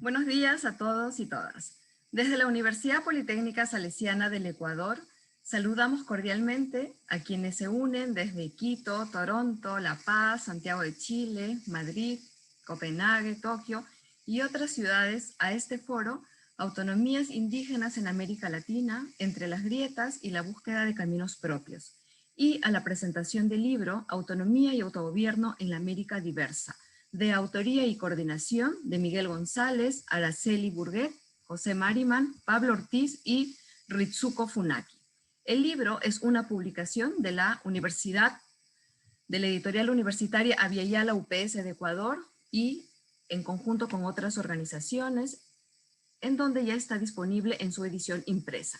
Buenos días a todos y todas. Desde la Universidad Politécnica Salesiana del Ecuador, saludamos cordialmente a quienes se unen desde Quito, Toronto, La Paz, Santiago de Chile, Madrid, Copenhague, Tokio y otras ciudades a este foro Autonomías indígenas en América Latina, entre las grietas y la búsqueda de caminos propios, y a la presentación del libro Autonomía y autogobierno en la América diversa, de autoría y coordinación de Miguel González, Araceli Burguet, José Mariman, Pablo Ortiz y Ritsuko Funaki. El libro es una publicación de la editorial universitaria Aviala UPS de Ecuador y en conjunto con otras organizaciones, en donde ya está disponible en su edición impresa.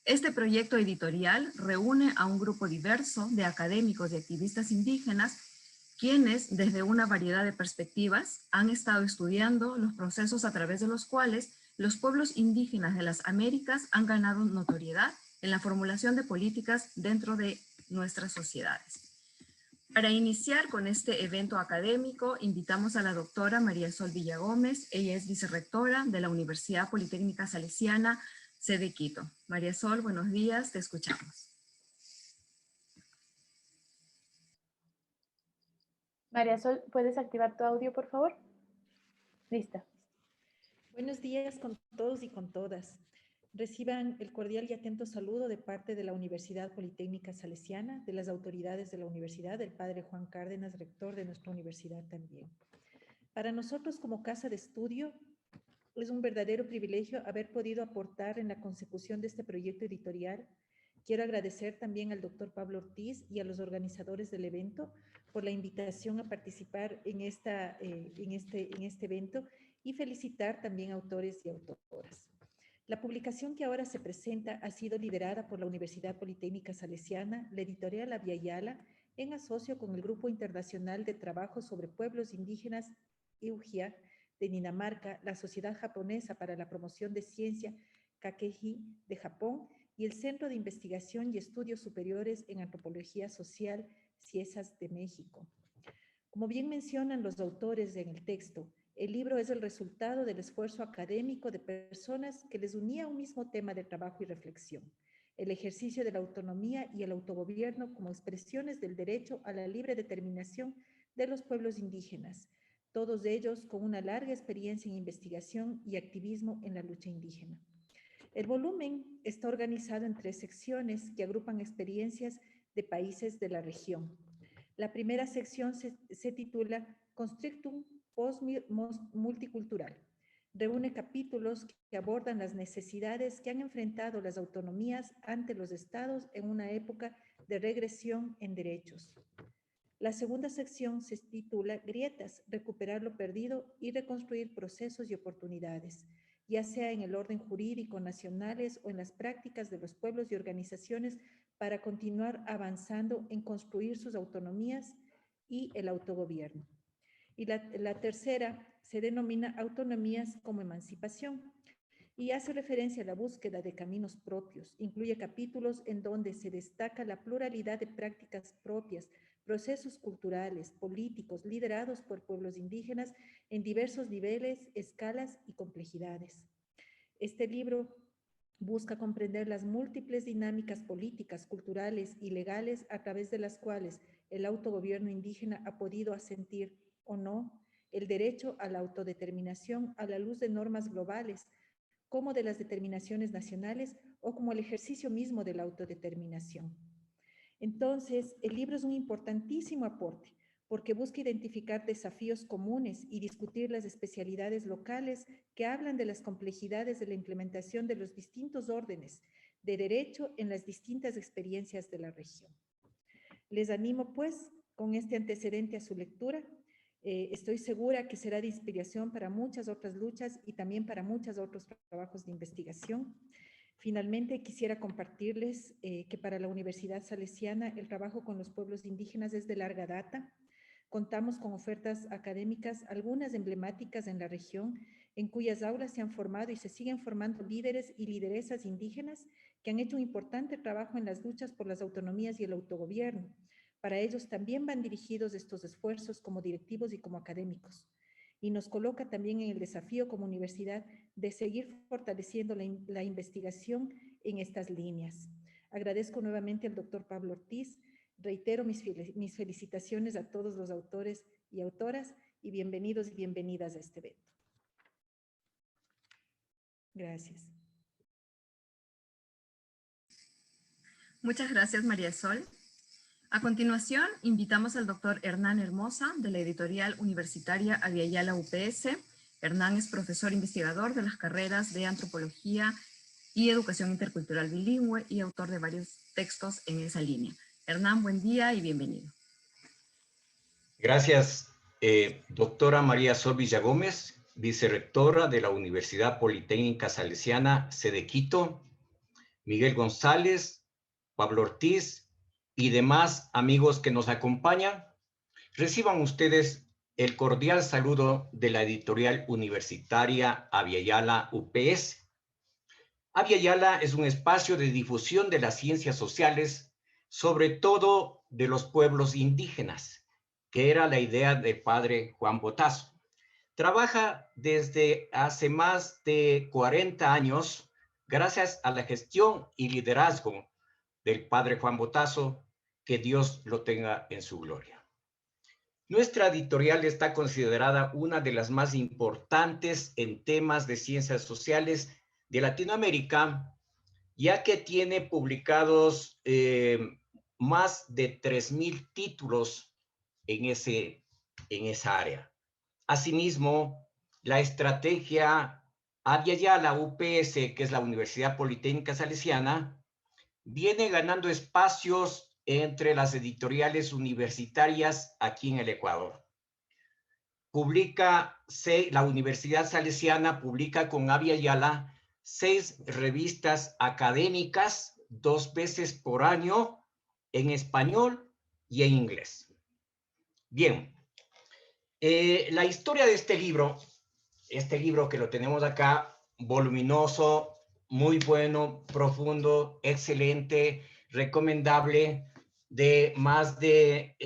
Este proyecto editorial reúne a un grupo diverso de académicos y activistas indígenas quienes, desde una variedad de perspectivas, han estado estudiando los procesos a través de los cuales los pueblos indígenas de las Américas han ganado notoriedad en la formulación de políticas dentro de nuestras sociedades. Para iniciar con este evento académico, invitamos a la doctora María Sol Villagómez. Ella es vicerrectora de la Universidad Politécnica Salesiana, sede Quito. María Sol, buenos días, te escuchamos. María Sol, ¿puedes activar tu audio, por favor? Lista. Buenos días con todos y con todas. Reciban el cordial y atento saludo de parte de la Universidad Politécnica Salesiana, de las autoridades de la universidad, del padre Juan Cárdenas, rector de nuestra universidad también. Para nosotros como casa de estudio, es un verdadero privilegio haber podido aportar en la consecución de este proyecto editorial. Quiero agradecer también al doctor Pablo Ortiz y a los organizadores del evento por la invitación a participar en este evento y felicitar también a autores y autoras. La publicación que ahora se presenta ha sido liderada por la Universidad Politécnica Salesiana, la editorial Aviala, en asocio con el Grupo Internacional de Trabajo sobre Pueblos Indígenas, EUGIA, de Dinamarca, la Sociedad Japonesa para la Promoción de Ciencia, Kakehi, de Japón, y el Centro de Investigación y Estudios Superiores en Antropología Social, CIESAS, de México. Como bien mencionan los autores en el texto, el libro es el resultado del esfuerzo académico de personas que les unía un mismo tema de trabajo y reflexión: el ejercicio de la autonomía y el autogobierno como expresiones del derecho a la libre determinación de los pueblos indígenas, todos ellos con una larga experiencia en investigación y activismo en la lucha indígena. El volumen está organizado en 3 secciones que agrupan experiencias de países de la región. La primera sección se titula Constrictum Post-Multicultural. Reúne capítulos que abordan las necesidades que han enfrentado las autonomías ante los estados en una época de regresión en derechos. La segunda sección se titula Grietas, recuperar lo perdido y reconstruir procesos y oportunidades, ya sea en el orden jurídico nacionales o en las prácticas de los pueblos y organizaciones para continuar avanzando en construir sus autonomías y el autogobierno. Y la tercera se denomina Autonomías como Emancipación y hace referencia a la búsqueda de caminos propios. Incluye capítulos en donde se destaca la pluralidad de prácticas propias, procesos culturales, políticos, liderados por pueblos indígenas en diversos niveles, escalas y complejidades. Este libro busca comprender las múltiples dinámicas políticas, culturales y legales a través de las cuales el autogobierno indígena ha podido asentir o no el derecho a la autodeterminación a la luz de normas globales, como de las determinaciones nacionales o como el ejercicio mismo de la autodeterminación. Entonces, el libro es un importantísimo aporte porque busca identificar desafíos comunes y discutir las especialidades locales que hablan de las complejidades de la implementación de los distintos órdenes de derecho en las distintas experiencias de la región. Les animo, pues, con este antecedente a su lectura. Estoy segura que será de inspiración para muchas otras luchas y también para muchos otros trabajos de investigación. Finalmente, quisiera compartirles que para la Universidad Salesiana el trabajo con los pueblos indígenas es de larga data. Contamos con ofertas académicas, algunas emblemáticas en la región, en cuyas aulas se han formado y se siguen formando líderes y lideresas indígenas que han hecho un importante trabajo en las luchas por las autonomías y el autogobierno. Para ellos también van dirigidos estos esfuerzos como directivos y como académicos. y nos coloca también en el desafío como universidad de seguir fortaleciendo la investigación en estas líneas. Agradezco nuevamente al doctor Pablo Ortiz. Reitero mis felicitaciones a todos los autores y autoras y bienvenidos y bienvenidas a este evento. Gracias. Muchas gracias, María Sol. A continuación, invitamos al doctor Hernán Hermosa, de la editorial universitaria Aviala UPS. Hernán es profesor investigador de las carreras de Antropología y Educación Intercultural Bilingüe y autor de varios textos en esa línea. Hernán, buen día y bienvenido. Gracias, doctora María Sol Villagómez, vicerrectora de la Universidad Politécnica Salesiana, sede Quito, Miguel González, Pablo Ortiz y demás amigos que nos acompañan. Reciban ustedes el cordial saludo de la editorial universitaria Aviala UPS. Aviala es un espacio de difusión de las ciencias sociales, sobre todo de los pueblos indígenas, que era la idea del padre Juan Botazo. Trabaja desde hace más de 40 años gracias a la gestión y liderazgo del padre Juan Botazo, que Dios lo tenga en su gloria. Nuestra editorial está considerada una de las más importantes en temas de ciencias sociales de Latinoamérica, ya que tiene publicados más de 3,000 títulos en esa área. Asimismo, la estrategia Aviala UPS, que es la Universidad Politécnica Salesiana, viene ganando espacios entre las editoriales universitarias aquí en el Ecuador. La Universidad Salesiana publica con Aviala 6 revistas académicas 2 veces por año en español y en inglés. Bien, la historia de este libro que lo tenemos acá, voluminoso, muy bueno, profundo, excelente, recomendable, de más de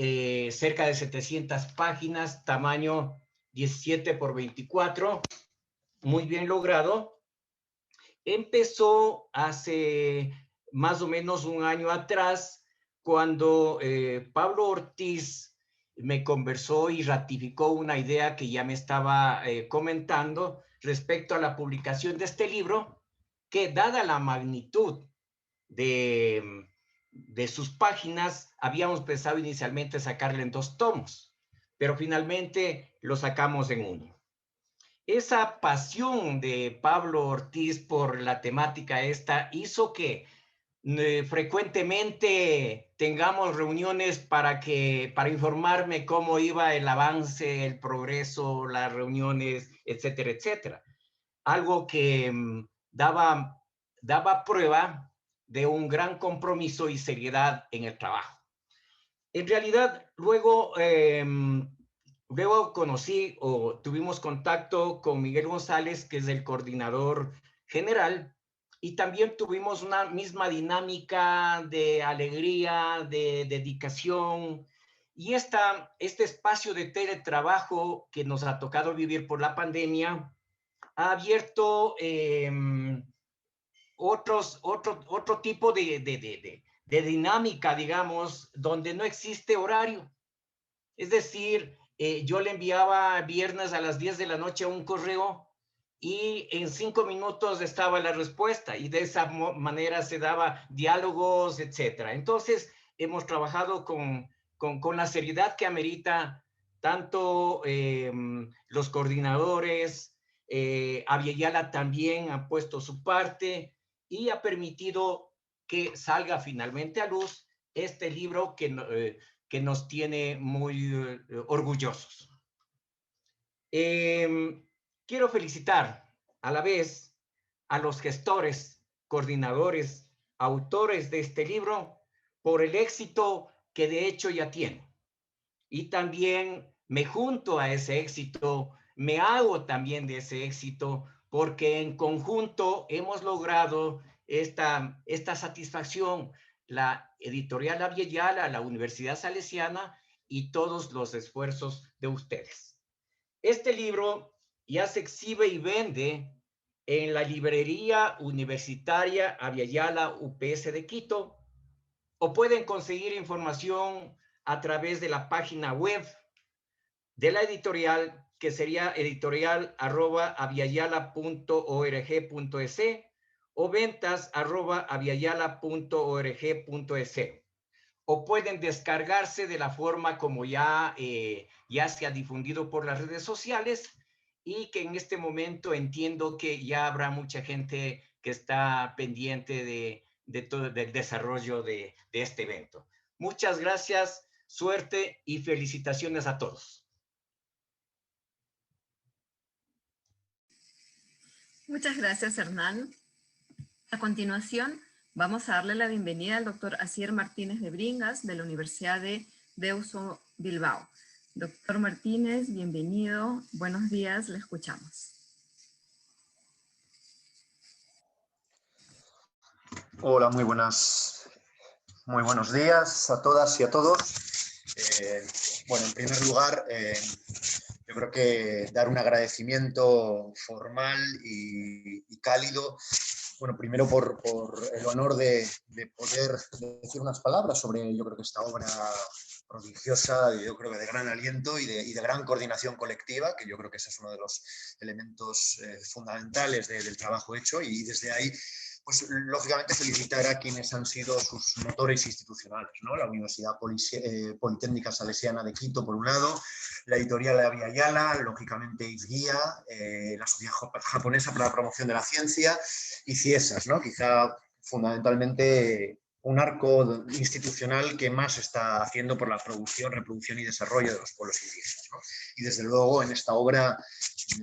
cerca de 700 páginas, tamaño 17 por 24, muy bien logrado. Empezó hace más o menos un año atrás, cuando Pablo Ortiz me conversó y ratificó una idea que ya me estaba comentando respecto a la publicación de este libro, que dada la magnitud de sus páginas, habíamos pensado inicialmente sacarle en 2 tomos, pero finalmente lo sacamos en 1. Esa pasión de Pablo Ortiz por la temática esta hizo que frecuentemente tengamos reuniones para informarme cómo iba el avance, el progreso, las reuniones, etcétera, etcétera. Algo que daba prueba de un gran compromiso y seriedad en el trabajo. En realidad, luego conocí o tuvimos contacto con Miguel González, que es el coordinador general, y también tuvimos una misma dinámica de alegría, de dedicación, y este espacio de teletrabajo que nos ha tocado vivir por la pandemia ha abierto otro tipo de dinámica, digamos, donde no existe horario. Es decir, yo le enviaba viernes a las 10 de la noche un correo y en 5 minutos estaba la respuesta, y de esa manera se daba diálogos, etcétera. Entonces, hemos trabajado con la seriedad que amerita tanto los coordinadores, Aviala también ha puesto su parte y ha permitido que salga finalmente a luz este libro que nos tiene muy orgullosos. Quiero felicitar a la vez a los gestores, coordinadores, autores de este libro por el éxito que de hecho ya tiene. Y también me junto a ese éxito, me hago también de ese éxito, porque en conjunto hemos logrado esta satisfacción, la editorial Aviala, la Universidad Salesiana y todos los esfuerzos de ustedes. Este libro ya se exhibe y vende en la librería universitaria Aviala UPS de Quito, o pueden conseguir información a través de la página web de la editorial, que sería editorial@aviala.org.es o ventas@aviala.org.es. O pueden descargarse de la forma como ya se ha difundido por las redes sociales, y que en este momento entiendo que ya habrá mucha gente que está pendiente de todo el desarrollo de este evento. Muchas gracias, suerte y felicitaciones a todos. Muchas gracias, Hernán. A continuación, vamos a darle la bienvenida al doctor Asier Martínez de Bringas, de la Universidad de Deusto Bilbao. Doctor Martínez, bienvenido. Buenos días, le escuchamos. Hola, muy buenos días a todas y a todos. Bueno, en primer lugar, yo creo que dar un agradecimiento formal y cálido, bueno, primero por el honor de poder decir unas palabras sobre, yo creo que esta obra prodigiosa, yo creo que de gran aliento y de gran coordinación colectiva, que yo creo que ese es uno de los elementos fundamentales del trabajo hecho, y desde ahí, pues lógicamente felicitar a quienes han sido sus motores institucionales, ¿no? La Universidad Politécnica Salesiana de Quito, por un lado, la editorial Aviala, lógicamente IFGUIA, la Sociedad Japonesa para la Promoción de la Ciencia y CIESAS, ¿no? Quizá fundamentalmente un arco institucional que más está haciendo por la producción, reproducción y desarrollo de los pueblos indígenas, ¿no? Y desde luego en esta obra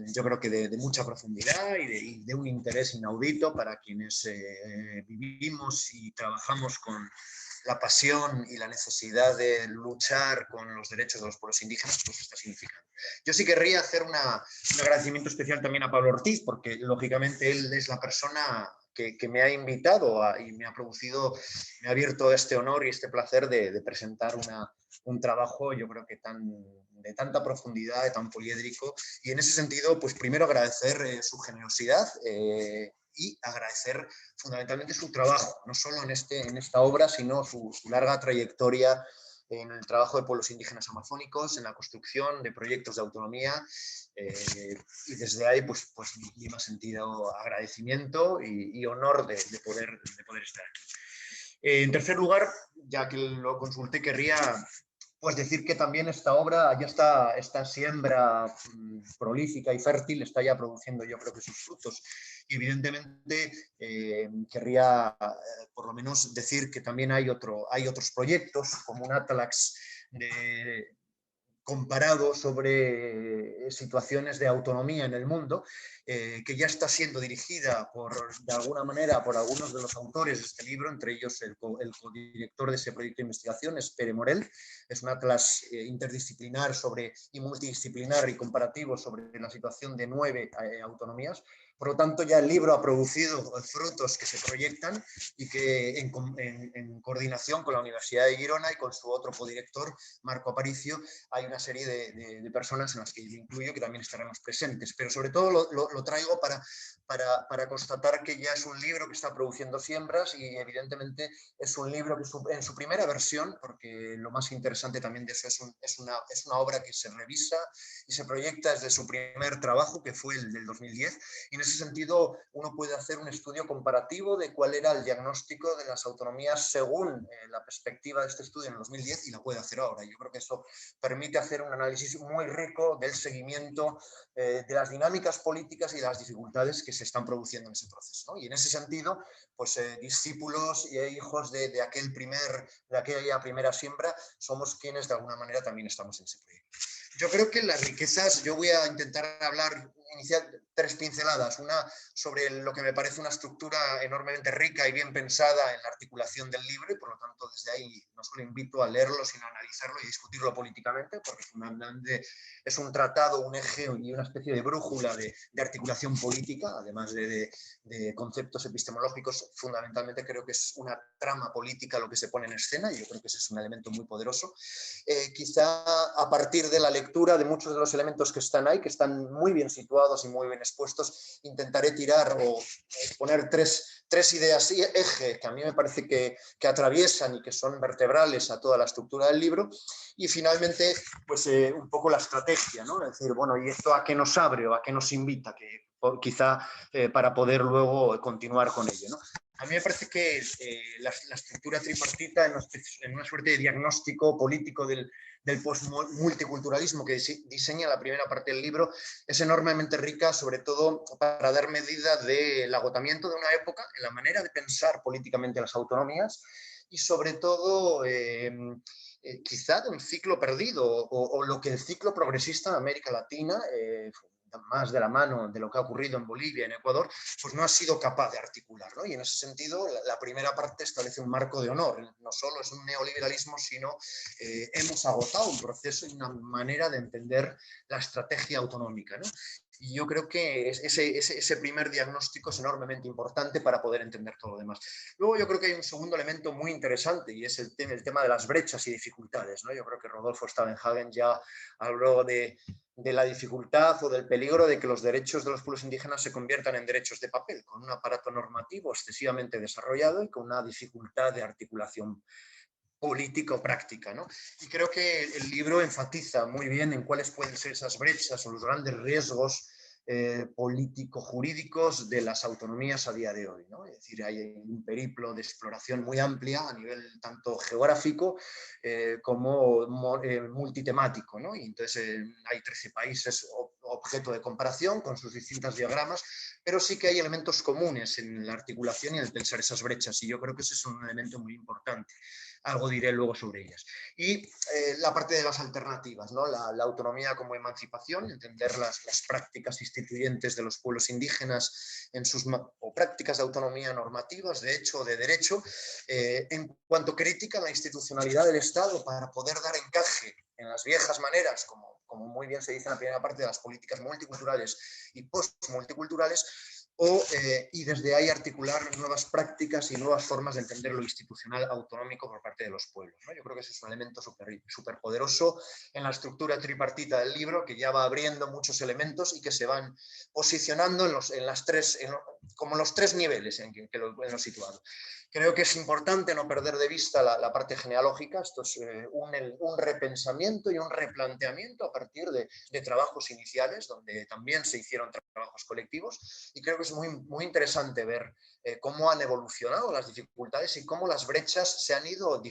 yo creo que de mucha profundidad y de un interés inaudito para quienes vivimos y trabajamos con la pasión y la necesidad de luchar con los derechos de los pueblos indígenas, pues está significando. Yo sí querría hacer un agradecimiento especial también a Pablo Ortiz, porque lógicamente él es la persona que me ha invitado y me ha me ha abierto este honor y este placer de presentar un trabajo, yo creo que de tanta profundidad, de tan poliédrico, y en ese sentido, pues primero agradecer su generosidad y agradecer fundamentalmente su trabajo, no solo en esta obra, sino su larga trayectoria en el trabajo de pueblos indígenas amazónicos, en la construcción de proyectos de autonomía, y desde ahí pues mi más sentido agradecimiento y honor de poder estar aquí. En tercer lugar, ya que lo consulté, querría pues decir que también esta obra, ya esta siembra prolífica y fértil, está ya produciendo, yo creo que sus frutos. Y evidentemente querría por lo menos decir que también hay otros proyectos, como un Atlax comparado sobre situaciones de autonomía en el mundo, que ya está siendo dirigida de alguna manera por algunos de los autores de este libro, entre ellos el codirector de ese proyecto de investigación es Pere Morel. Es un atlas interdisciplinar y multidisciplinar y comparativo sobre la situación de 9 autonomías. Por lo tanto, ya el libro ha producido frutos que se proyectan y que en coordinación con la Universidad de Girona y con su otro codirector, Marco Aparicio, hay una serie de personas en las que yo incluyo que también estaremos presentes. Pero sobre todo lo traigo para constatar que ya es un libro que está produciendo siembras, y evidentemente es un libro que en su primera versión, porque lo más interesante también de eso es una obra que se revisa y se proyecta desde su primer trabajo, que fue el del 2010, y en ese sentido uno puede hacer un estudio comparativo de cuál era el diagnóstico de las autonomías según la perspectiva de este estudio en el 2010, y la puede hacer ahora. Yo creo que eso permite hacer un análisis muy rico del seguimiento de las dinámicas políticas y de las dificultades que se están produciendo en ese proceso, ¿no? Y en ese sentido, pues discípulos e hijos de aquella primera siembra somos quienes de alguna manera también estamos en ese proyecto. Yo creo que las riquezas, yo voy a intentar hablar iniciar 3 pinceladas. Una sobre lo que me parece una estructura enormemente rica y bien pensada en la articulación del libro, y por lo tanto desde ahí no solo invito a leerlo, sino a analizarlo y discutirlo políticamente, porque fundamentalmente es un tratado, un eje y una especie de brújula de articulación política, además de conceptos epistemológicos. Fundamentalmente creo que es una trama política lo que se pone en escena, y yo creo que ese es un elemento muy poderoso. Quizá a partir de la lectura de muchos de los elementos que están ahí, que están muy bien situados y muy bien expuestos, intentaré tirar o poner tres ideas eje que a mí me parece que atraviesan y que son vertebrales a toda la estructura del libro, y finalmente pues un poco la estrategia, ¿no? Es decir, bueno, ¿y esto a qué nos abre o a qué nos invita? Que quizá para poder luego continuar con ello, ¿no? A mí me parece que la estructura tripartita en una suerte de diagnóstico político del post-multiculturalismo que diseña la primera parte del libro es enormemente rica, sobre todo para dar medida del agotamiento de una época en la manera de pensar políticamente las autonomías, y sobre todo quizá de un ciclo perdido o lo que el ciclo progresista en América Latina, más de la mano de lo que ha ocurrido en Bolivia, en Ecuador, pues no ha sido capaz de articular, ¿no? Y en ese sentido, la primera parte establece un marco de honor. No solo es un neoliberalismo, sino hemos agotado un proceso y una manera de entender la estrategia autonómica, ¿no? Y yo creo que ese primer diagnóstico es enormemente importante para poder entender todo lo demás. Luego yo creo que hay un segundo elemento muy interesante, y es el tema de las brechas y dificultades, ¿no? Yo creo que Rodolfo Stavenhagen ya habló de la dificultad o del peligro de que los derechos de los pueblos indígenas se conviertan en derechos de papel, con un aparato normativo excesivamente desarrollado y con una dificultad de articulación político-práctica, ¿no? Y creo que el libro enfatiza muy bien en cuáles pueden ser esas brechas o los grandes riesgos político-jurídicos de las autonomías a día de hoy, ¿no? Es decir, hay un periplo de exploración muy amplia a nivel tanto geográfico como multitemático, ¿no? Y entonces hay 13 países objeto de comparación con sus distintos diagramas, pero sí que hay elementos comunes en la articulación y en el pensar esas brechas, y yo creo que ese es un elemento muy importante. Algo diré luego sobre ellas. Y la parte de las alternativas, ¿no? La autonomía como emancipación, entender las prácticas instituyentes de los pueblos indígenas o prácticas de autonomía normativas, de hecho o de derecho, en cuanto crítica a la institucionalidad del Estado para poder dar encaje en las viejas maneras, como muy bien se dice en la primera parte, de las políticas multiculturales y post-multiculturales, y desde ahí articular nuevas prácticas y nuevas formas de entender lo institucional autonómico por parte de los pueblos, ¿no? Yo creo que ese es un elemento súper poderoso en la estructura tripartita del libro, que ya va abriendo muchos elementos y que se van posicionando como los tres niveles en los situados. Creo que es importante no perder de vista la parte genealógica. Esto es un repensamiento y un replanteamiento a partir de trabajos iniciales, donde también se hicieron trabajos colectivos, y creo que es muy interesante ver cómo han evolucionado las dificultades y cómo las brechas se han ido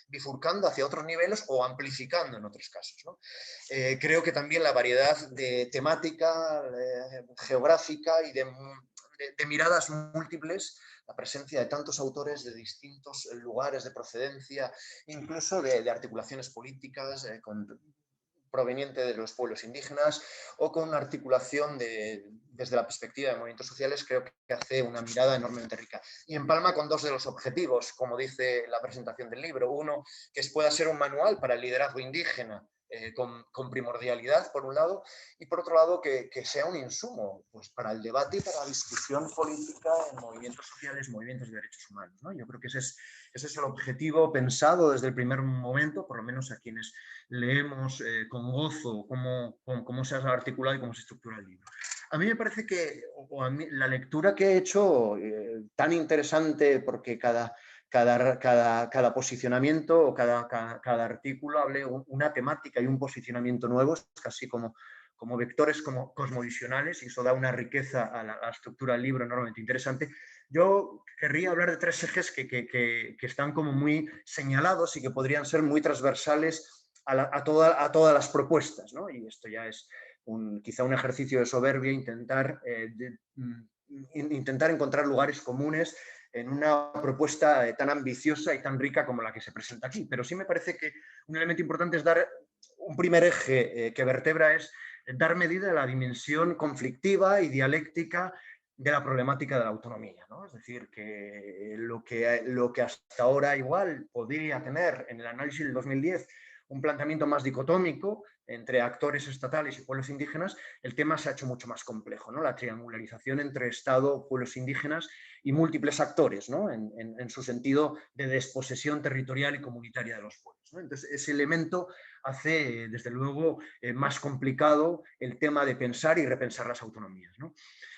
bifurcando hacia otros niveles o amplificando en otros casos, ¿no? Creo que también la variedad de temática, geográfica y de miradas múltiples, la presencia de tantos autores de distintos lugares de procedencia, incluso de articulaciones políticas proveniente de los pueblos indígenas, o con una articulación desde la perspectiva de movimientos sociales, creo que hace una mirada enormemente rica. Y empalma con dos de los objetivos, como dice la presentación del libro. Uno, que pueda ser un manual para el liderazgo indígena, con primordialidad, por un lado, y por otro lado que sea un insumo pues, para el debate y para la discusión política en movimientos sociales, movimientos de derechos humanos, ¿no? Yo creo que ese es el objetivo pensado desde el primer momento, por lo menos a quienes leemos con gozo cómo se ha articulado y cómo se estructura el libro. A mí me parece que la lectura que he hecho, tan interesante, porque cada posicionamiento o cada artículo hable una temática y un posicionamiento nuevo, casi como vectores cosmovisionales, y eso da una riqueza a la estructura del libro enormemente interesante. Yo querría hablar de tres ejes que están como muy señalados y que podrían ser muy transversales a todas las propuestas, ¿no? Y esto ya es quizá un ejercicio de soberbia, intentar encontrar lugares comunes en una propuesta tan ambiciosa y tan rica como la que se presenta aquí. Pero sí me parece que un elemento importante es dar un primer eje que vertebra es dar medida a la dimensión conflictiva y dialéctica de la problemática de la autonomía, ¿no? Es decir, que lo que hasta ahora igual podría tener en el análisis del 2010 un planteamiento más dicotómico entre actores estatales y pueblos indígenas, el tema se ha hecho mucho más complejo, ¿no? La triangularización entre Estado, pueblos indígenas y múltiples actores, ¿no? En su sentido de desposesión territorial y comunitaria de los pueblos, ¿no? Entonces, ese elemento hace, desde luego, más complicado el tema de pensar y repensar las autonomías, ¿no?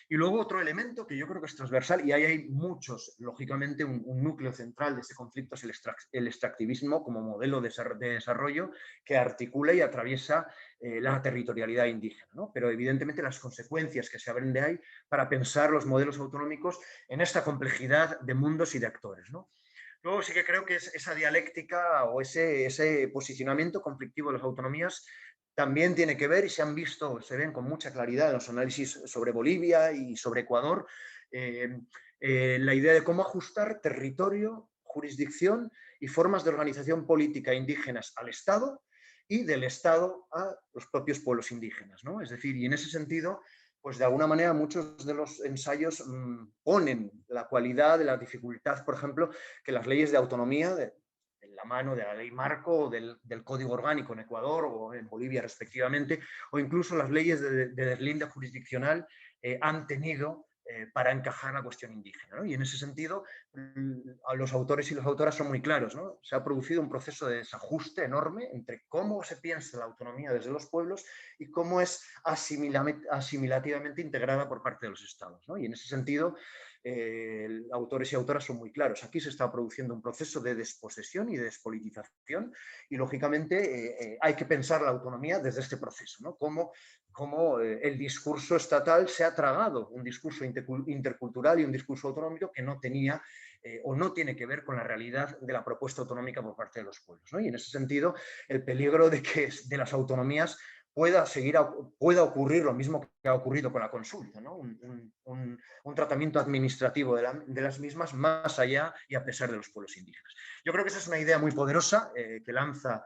Y luego otro elemento que yo creo que es transversal, y ahí hay muchos, lógicamente un núcleo central de ese conflicto es el extractivismo como modelo de desarrollo que articula y atraviesa la territorialidad indígena, ¿no? Pero evidentemente las consecuencias que se abren de ahí para pensar los modelos autonómicos en esta complejidad de mundos y de actores, ¿no? Luego sí que creo que esa dialéctica o ese posicionamiento conflictivo de las autonomías también tiene que ver y se ven con mucha claridad en los análisis sobre Bolivia y sobre Ecuador, la idea de cómo ajustar territorio, jurisdicción y formas de organización política indígenas al Estado y del Estado a los propios pueblos indígenas, ¿no? Es decir, y en ese sentido, pues de alguna manera muchos de los ensayos ponen la cualidad de la dificultad, por ejemplo, que las leyes de autonomía, de la mano de la ley marco o del Código Orgánico en Ecuador o en Bolivia respectivamente, o incluso las leyes de deslinde jurisdiccional han tenido para encajar la cuestión indígena, ¿no? Y en ese sentido, los autores y las autoras son muy claros, ¿no? Se ha producido un proceso de desajuste enorme entre cómo se piensa la autonomía desde los pueblos y cómo es asimilativamente integrada por parte de los estados, ¿no? Y en ese sentido, autores y autoras son muy claros. Aquí se está produciendo un proceso de desposesión y de despolitización y, lógicamente, hay que pensar la autonomía desde este proceso, ¿no? Cómo el discurso estatal se ha tragado un discurso intercultural y un discurso autonómico que no tenía o no tiene que ver con la realidad de la propuesta autonómica por parte de los pueblos, ¿no? Y en ese sentido, el peligro de que de las autonomías pueda ocurrir lo mismo que ha ocurrido con la consulta, ¿no? Un tratamiento administrativo de las mismas más allá y a pesar de los pueblos indígenas. Yo creo que esa es una idea muy poderosa que lanza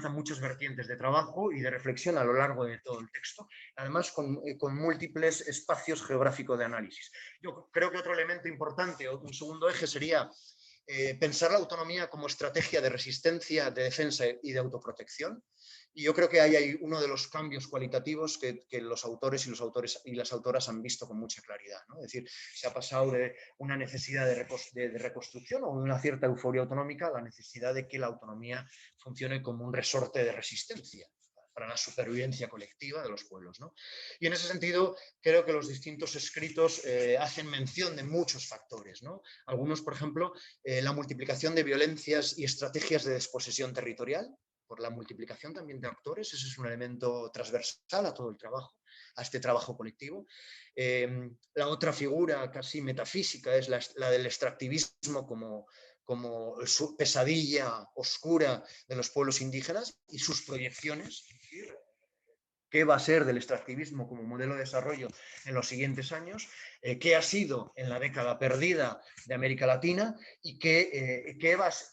muchas vertientes de trabajo y de reflexión a lo largo de todo el texto, además con múltiples espacios geográficos de análisis. Yo creo que otro elemento importante, o un segundo eje, sería pensar la autonomía como estrategia de resistencia, de defensa y de autoprotección. Y yo creo que ahí hay uno de los cambios cualitativos que los autores y las autoras han visto con mucha claridad, ¿no? Es decir, se ha pasado de una necesidad de reconstrucción o de una cierta euforia autonómica a la necesidad de que la autonomía funcione como un resorte de resistencia para la supervivencia colectiva de los pueblos, ¿no? Y en ese sentido, creo que los distintos escritos hacen mención de muchos factores, ¿no? Algunos, por ejemplo, la multiplicación de violencias y estrategias de desposesión territorial, por la multiplicación también de actores, ese es un elemento transversal a todo el trabajo, a este trabajo colectivo. La otra figura casi metafísica es la del extractivismo como su pesadilla oscura de los pueblos indígenas y sus proyecciones. ¿Qué va a ser del extractivismo como modelo de desarrollo en los siguientes años? ¿Qué ha sido en la década perdida de América Latina? ¿Y qué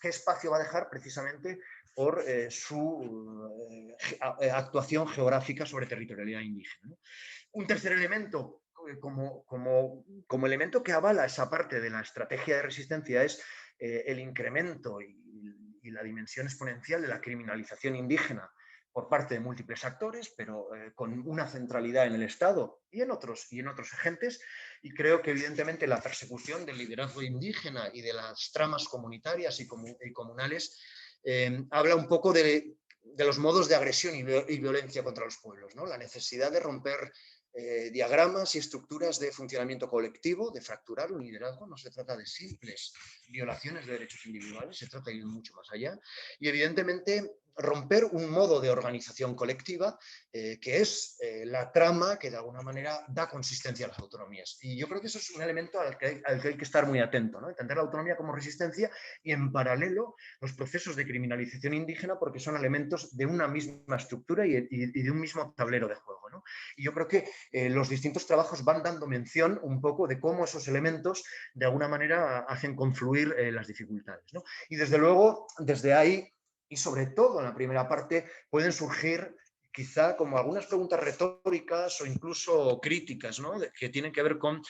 espacio va a dejar precisamente por su actuación geográfica sobre territorialidad indígena, ¿no? Un tercer elemento, como elemento que avala esa parte de la estrategia de resistencia, es el incremento y la dimensión exponencial de la criminalización indígena por parte de múltiples actores, pero con una centralidad en el Estado y en otros agentes. Y creo que evidentemente la persecución del liderazgo indígena y de las tramas comunitarias y comunales habla un poco de los modos de agresión y violencia contra los pueblos, ¿no? La necesidad de romper diagramas y estructuras de funcionamiento colectivo, de fracturar un liderazgo. No se trata de simples violaciones de derechos individuales, se trata de ir mucho más allá. Y evidentemente romper un modo de organización colectiva que es la trama que de alguna manera da consistencia a las autonomías. Y yo creo que eso es un elemento al que hay que estar muy atento, ¿no? Entender la autonomía como resistencia y en paralelo los procesos de criminalización indígena, porque son elementos de una misma estructura y de un mismo tablero de juego, ¿no? Y yo creo que los distintos trabajos van dando mención un poco de cómo esos elementos de alguna manera hacen confluir las dificultades, ¿no? Y desde luego, desde ahí, y sobre todo en la primera parte, pueden surgir quizá como algunas preguntas retóricas o incluso críticas, ¿no? Que tienen que ver con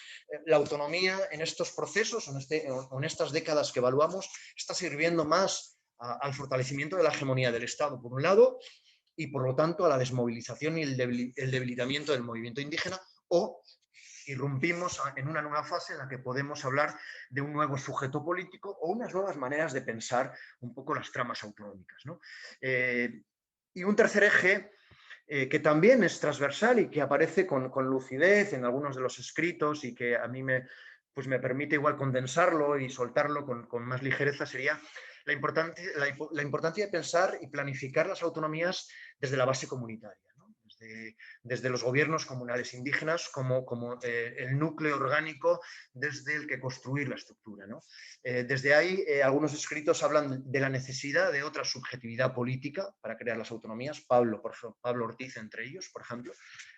la autonomía en estos procesos, en estas décadas que evaluamos, está sirviendo más al fortalecimiento de la hegemonía del Estado, por un lado, y por lo tanto a la desmovilización y el debilitamiento del movimiento indígena, o irrumpimos en una nueva fase en la que podemos hablar de un nuevo sujeto político o unas nuevas maneras de pensar un poco las tramas autonómicas, ¿no? Y un tercer eje que también es transversal y que aparece con lucidez en algunos de los escritos y que a mí me permite igual condensarlo y soltarlo con más ligereza, sería la importancia de pensar y planificar las autonomías desde la base comunitaria, ¿no? Desde los gobiernos comunales indígenas como el núcleo orgánico desde el que construir la estructura, ¿no? Desde ahí, algunos escritos hablan de la necesidad de otra subjetividad política para crear las autonomías, Pablo Ortiz entre ellos, por ejemplo,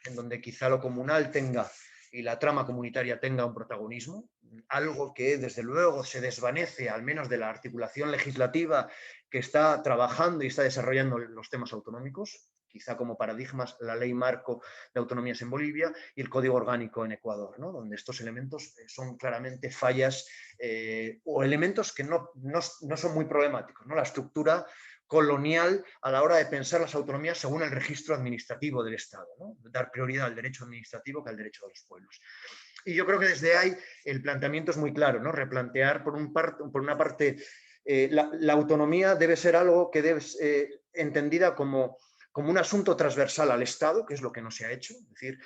en donde quizá lo comunal tenga y la trama comunitaria tenga un protagonismo, algo que desde luego se desvanece, al menos de la articulación legislativa que está trabajando y está desarrollando los temas autonómicos, quizá como paradigmas la ley marco de autonomías en Bolivia y el código orgánico en Ecuador, ¿no? Donde estos elementos son claramente fallas o elementos que no son muy problemáticos, ¿no? La estructura colonial a la hora de pensar las autonomías según el registro administrativo del Estado, ¿no? Dar prioridad al derecho administrativo que al derecho de los pueblos. Y yo creo que desde ahí el planteamiento es muy claro, ¿no? Replantear por una parte la autonomía debe ser algo que debe ser entendida como un asunto transversal al Estado, que es lo que no se ha hecho, es decir,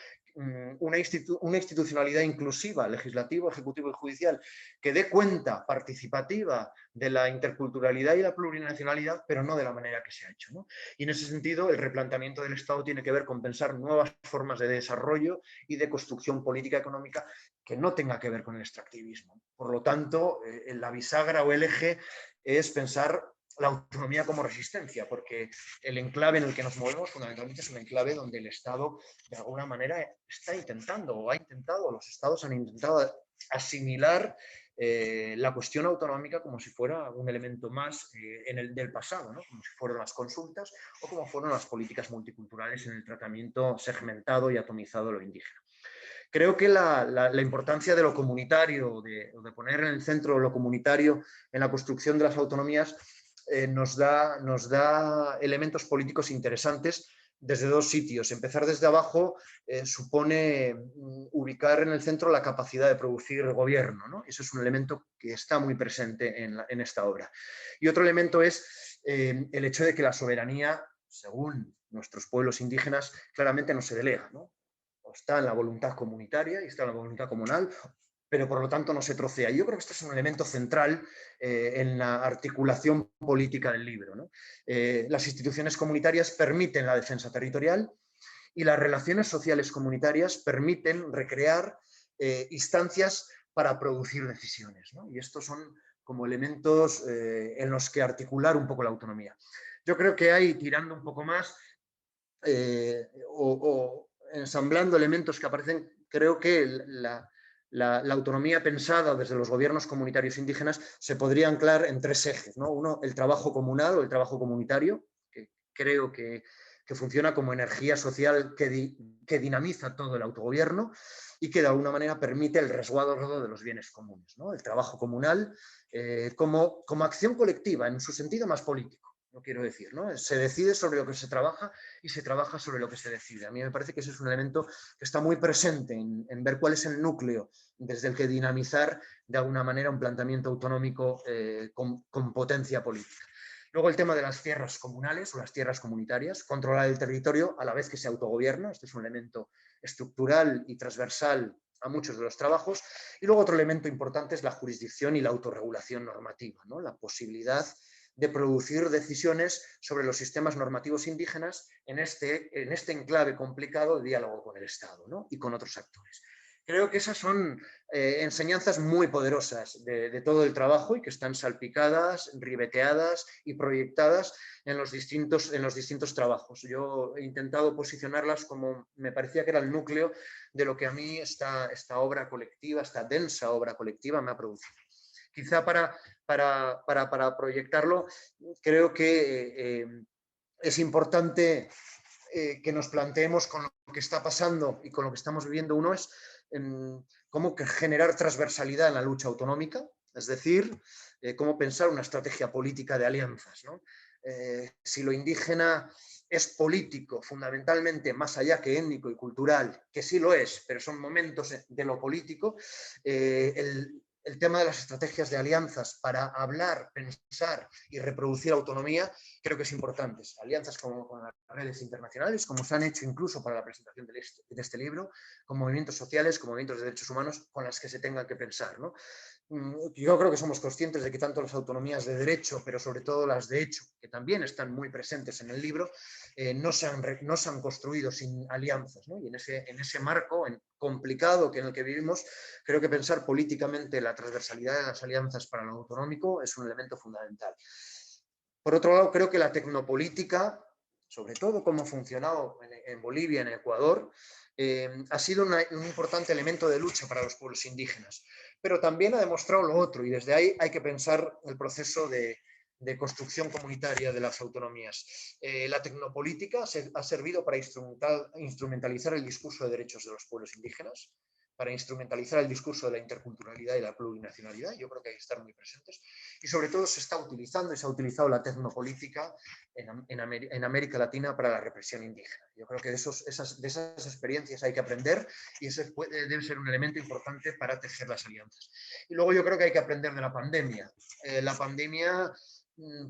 una institucionalidad inclusiva, legislativo, ejecutivo y judicial, que dé cuenta participativa de la interculturalidad y la plurinacionalidad, pero no de la manera que se ha hecho, ¿no? Y en ese sentido, el replanteamiento del Estado tiene que ver con pensar nuevas formas de desarrollo y de construcción política económica que no tenga que ver con el extractivismo. Por lo tanto, la bisagra o el eje es pensar la autonomía como resistencia, porque el enclave en el que nos movemos fundamentalmente es un enclave donde el Estado de alguna manera está intentando o ha intentado, los Estados han intentado asimilar la cuestión autonómica como si fuera un elemento más del pasado, ¿no? Como si fueran las consultas o como fueron las políticas multiculturales en el tratamiento segmentado y atomizado de lo indígena. Creo que la importancia de lo comunitario, de poner en el centro lo comunitario en la construcción de las autonomías, nos da elementos políticos interesantes desde dos sitios. Empezar desde abajo supone ubicar en el centro la capacidad de producir gobierno, ¿no? Eso es un elemento que está muy presente en esta obra. Y otro elemento es el hecho de que la soberanía, según nuestros pueblos indígenas, claramente no se delega, ¿no? O está en la voluntad comunitaria y está en la voluntad comunal, pero por lo tanto no se trocea. Y yo creo que este es un elemento central en la articulación política del libro, ¿no? Las instituciones comunitarias permiten la defensa territorial y las relaciones sociales comunitarias permiten recrear instancias para producir decisiones, ¿no? Y estos son como elementos en los que articular un poco la autonomía. Yo creo que hay, tirando un poco más, ensamblando elementos que aparecen, creo que la autonomía pensada desde los gobiernos comunitarios indígenas se podría anclar en tres ejes, ¿no? Uno, el trabajo comunal o el trabajo comunitario, que creo que funciona como energía social que dinamiza todo el autogobierno y que de alguna manera permite el resguardo de los bienes comunes, ¿no? El trabajo comunal como acción colectiva en su sentido más político. No quiero decir, ¿no? Se decide sobre lo que se trabaja y se trabaja sobre lo que se decide. A mí me parece que ese es un elemento que está muy presente en ver cuál es el núcleo desde el que dinamizar de alguna manera un planteamiento autonómico con potencia política. Luego el tema de las tierras comunales o las tierras comunitarias, controlar el territorio a la vez que se autogobierna. Este es un elemento estructural y transversal a muchos de los trabajos. Y luego otro elemento importante es la jurisdicción y la autorregulación normativa, ¿no? La posibilidad de producir decisiones sobre los sistemas normativos indígenas en este enclave complicado de diálogo con el Estado, ¿no? Y con otros actores. Creo que esas son enseñanzas muy poderosas de todo el trabajo y que están salpicadas, ribeteadas y proyectadas en los distintos trabajos. Yo he intentado posicionarlas como me parecía que era el núcleo de lo que a mí esta obra colectiva, esta densa obra colectiva me ha producido. Quizá para proyectarlo, creo que es importante que nos planteemos con lo que está pasando y con lo que estamos viviendo. Uno es cómo generar transversalidad en la lucha autonómica, es decir, cómo pensar una estrategia política de alianzas, ¿no? Si lo indígena es político, fundamentalmente, más allá que étnico y cultural, que sí lo es, pero son momentos de lo político, el tema de las estrategias de alianzas para hablar, pensar y reproducir autonomía, creo que es importante. Alianzas con las redes internacionales, como se han hecho incluso para la presentación de este libro, con movimientos sociales, con movimientos de derechos humanos, con las que se tenga que pensar, ¿no? Yo creo que somos conscientes de que tanto las autonomías de derecho, pero sobre todo las de hecho, que también están muy presentes en el libro, no se han construido sin alianzas, ¿no? Y en ese marco complicado en el que vivimos, creo que pensar políticamente la transversalidad de las alianzas para lo autonómico es un elemento fundamental. Por otro lado, creo que la tecnopolítica, sobre todo como ha funcionado en Bolivia, en Ecuador, ha sido un importante elemento de lucha para los pueblos indígenas, pero también ha demostrado lo otro, y desde ahí hay que pensar el proceso de construcción comunitaria de las autonomías. La tecnopolítica ha servido para instrumentalizar el discurso de derechos de los pueblos indígenas, para instrumentalizar el discurso de la interculturalidad y la plurinacionalidad. Yo creo que hay que estar muy presentes. Y sobre todo se está utilizando y se ha utilizado la tecnopolítica en América Latina para la represión indígena. Yo creo que de esas experiencias hay que aprender, y ese debe ser un elemento importante para tejer las alianzas. Y luego yo creo que hay que aprender de la pandemia. La pandemia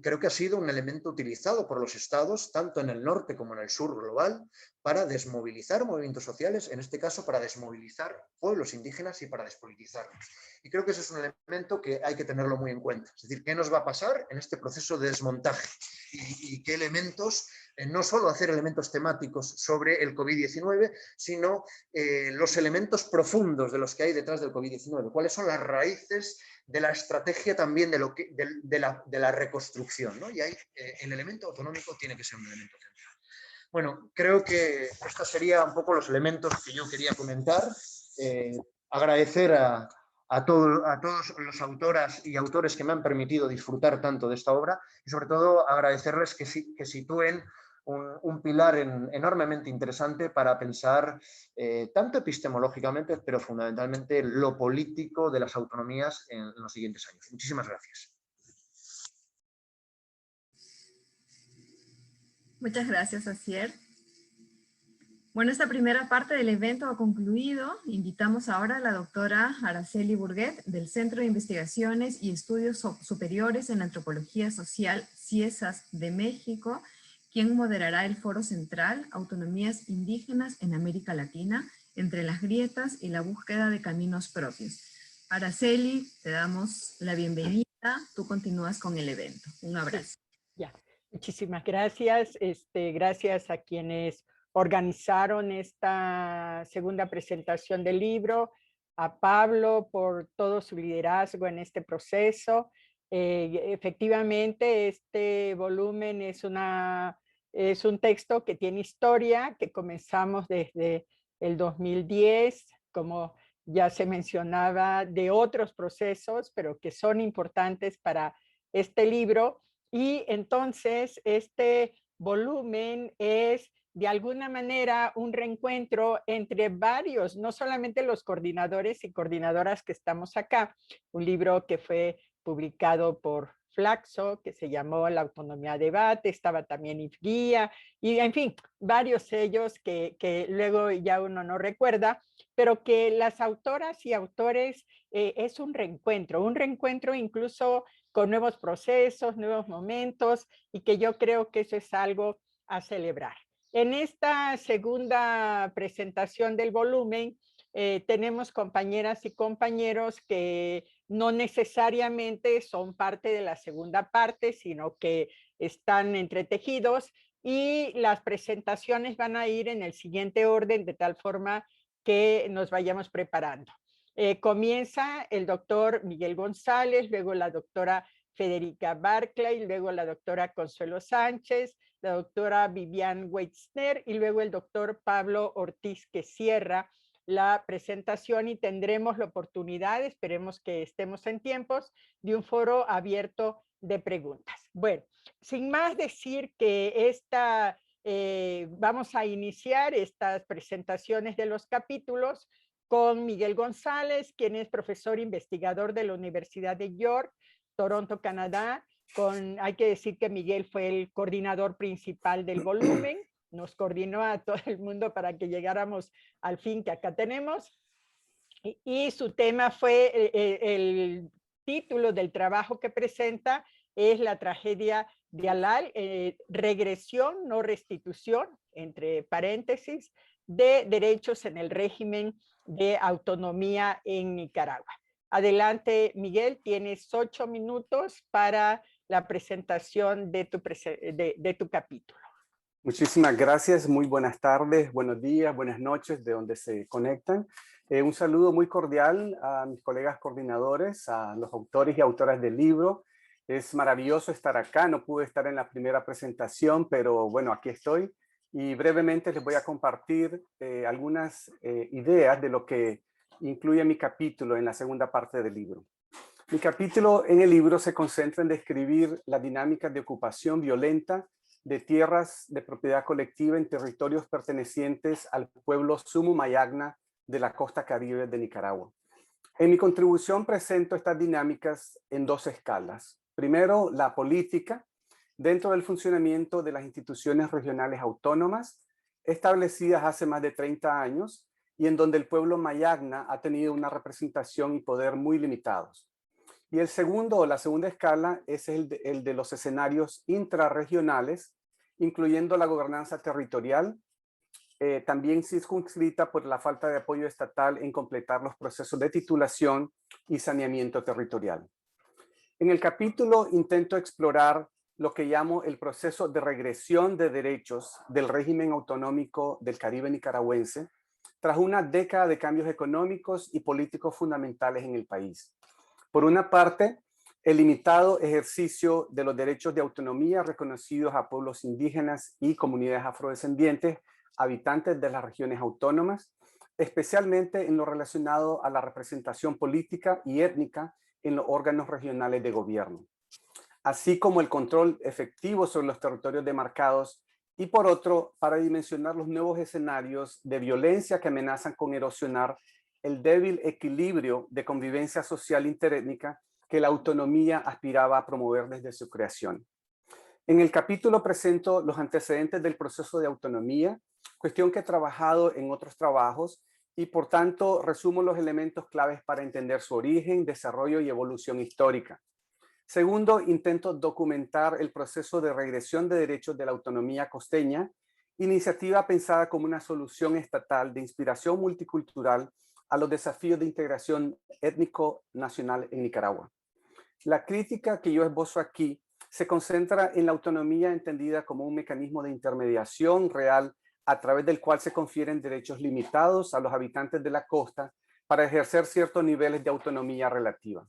creo que ha sido un elemento utilizado por los estados, tanto en el norte como en el sur global, para desmovilizar movimientos sociales, en este caso para desmovilizar pueblos indígenas y para despolitizarlos. Y creo que ese es un elemento que hay que tenerlo muy en cuenta. Es decir, ¿qué nos va a pasar en este proceso de desmontaje? Y qué elementos, no solo hacer elementos temáticos sobre el COVID-19, sino los elementos profundos de los que hay detrás del COVID-19. ¿Cuáles son las raíces de la estrategia también de la reconstrucción, ¿no? Y ahí el elemento autonómico tiene que ser un elemento central. Bueno, creo que estos serían un poco los elementos que yo quería comentar. Agradecer a todos los autoras y autores que me han permitido disfrutar tanto de esta obra, y sobre todo agradecerles que sitúen un pilar enormemente interesante para pensar tanto epistemológicamente, pero fundamentalmente lo político de las autonomías en los siguientes años. Muchísimas gracias. Muchas gracias, Asier. Bueno, esta primera parte del evento ha concluido. Invitamos ahora a la doctora Araceli Burguet del Centro de Investigaciones y Estudios Superiores en Antropología Social, CIESAS de México, quien moderará el foro central Autonomías Indígenas en América Latina, entre las grietas y la búsqueda de caminos propios. Araceli, te damos la bienvenida. Tú continúas con el evento. Un abrazo. Sí, ya. Muchísimas gracias. Gracias a quienes organizaron esta segunda presentación del libro, a Pablo por todo su liderazgo en este proceso. Efectivamente, este volumen es un texto que tiene historia, que comenzamos desde el 2010, como ya se mencionaba, de otros procesos, pero que son importantes para este libro. Y entonces este volumen es de alguna manera un reencuentro entre varios, no solamente los coordinadores y coordinadoras que estamos acá, un libro que fue publicado por Flaxo, que se llamó La Autonomía Debate, estaba también IFGUIA, y en fin, varios sellos que luego ya uno no recuerda, pero que las autoras y autores es un reencuentro incluso con nuevos procesos, nuevos momentos, y que yo creo que eso es algo a celebrar. En esta segunda presentación del volumen, tenemos compañeras y compañeros que no necesariamente son parte de la segunda parte, sino que están entretejidos, y las presentaciones van a ir en el siguiente orden, de tal forma que nos vayamos preparando. Comienza el doctor Miguel González, luego la doctora Federica Barclay, luego la doctora Consuelo Sánchez, la doctora Vivian Weitzner y luego el doctor Pablo Ortiz, que cierra la presentación, y tendremos la oportunidad, esperemos que estemos en tiempos, de un foro abierto de preguntas. Bueno, sin más decir que vamos a iniciar estas presentaciones de los capítulos con Miguel González, quien es profesor investigador de la Universidad de York, Toronto, Canadá. Hay que decir que Miguel fue el coordinador principal del volumen, nos coordinó a todo el mundo para que llegáramos al fin que acá tenemos. Y su tema fue, el título del trabajo que presenta es la tragedia de Alal, regresión, no restitución, entre paréntesis, de derechos en el régimen de autonomía en Nicaragua. Adelante, Miguel, tienes 8 minutos para la presentación de tu capítulo. Muchísimas gracias, muy buenas tardes, buenos días, buenas noches, de donde se conectan. Un saludo muy cordial a mis colegas coordinadores, a los autores y autoras del libro. Es maravilloso estar acá, no pude estar en la primera presentación, pero bueno, aquí estoy. Y brevemente les voy a compartir algunas ideas de lo que incluye mi capítulo en la segunda parte del libro. Mi capítulo en el libro se concentra en describir las dinámicas de ocupación violenta de tierras de propiedad colectiva en territorios pertenecientes al pueblo Sumu Mayagna de la costa caribe de Nicaragua. En mi contribución presento estas dinámicas en 2 escalas. Primero, la política, dentro del funcionamiento de las instituciones regionales autónomas, establecidas hace más de 30 años, y en donde el pueblo Mayagna ha tenido una representación y poder muy limitados. Y el segundo, la segunda escala, es el de los escenarios intrarregionales, incluyendo la gobernanza territorial, también circunscrita por la falta de apoyo estatal en completar los procesos de titulación y saneamiento territorial. En el capítulo intento explorar lo que llamo el proceso de regresión de derechos del régimen autonómico del Caribe nicaragüense, tras una década de cambios económicos y políticos fundamentales en el país. Por una parte, el limitado ejercicio de los derechos de autonomía reconocidos a pueblos indígenas y comunidades afrodescendientes, habitantes de las regiones autónomas, especialmente en lo relacionado a la representación política y étnica en los órganos regionales de gobierno, así como el control efectivo sobre los territorios demarcados, y por otro, para dimensionar los nuevos escenarios de violencia que amenazan con erosionar el débil equilibrio de convivencia social interétnica que la autonomía aspiraba a promover desde su creación. En el capítulo presento los antecedentes del proceso de autonomía, cuestión que he trabajado en otros trabajos, y por tanto resumo los elementos claves para entender su origen, desarrollo y evolución histórica. Segundo, intento documentar el proceso de regresión de derechos de la autonomía costeña, iniciativa pensada como una solución estatal de inspiración multicultural a los desafíos de integración étnico-nacional en Nicaragua. La crítica que yo esbozo aquí se concentra en la autonomía entendida como un mecanismo de intermediación real a través del cual se confieren derechos limitados a los habitantes de la costa para ejercer ciertos niveles de autonomía relativa.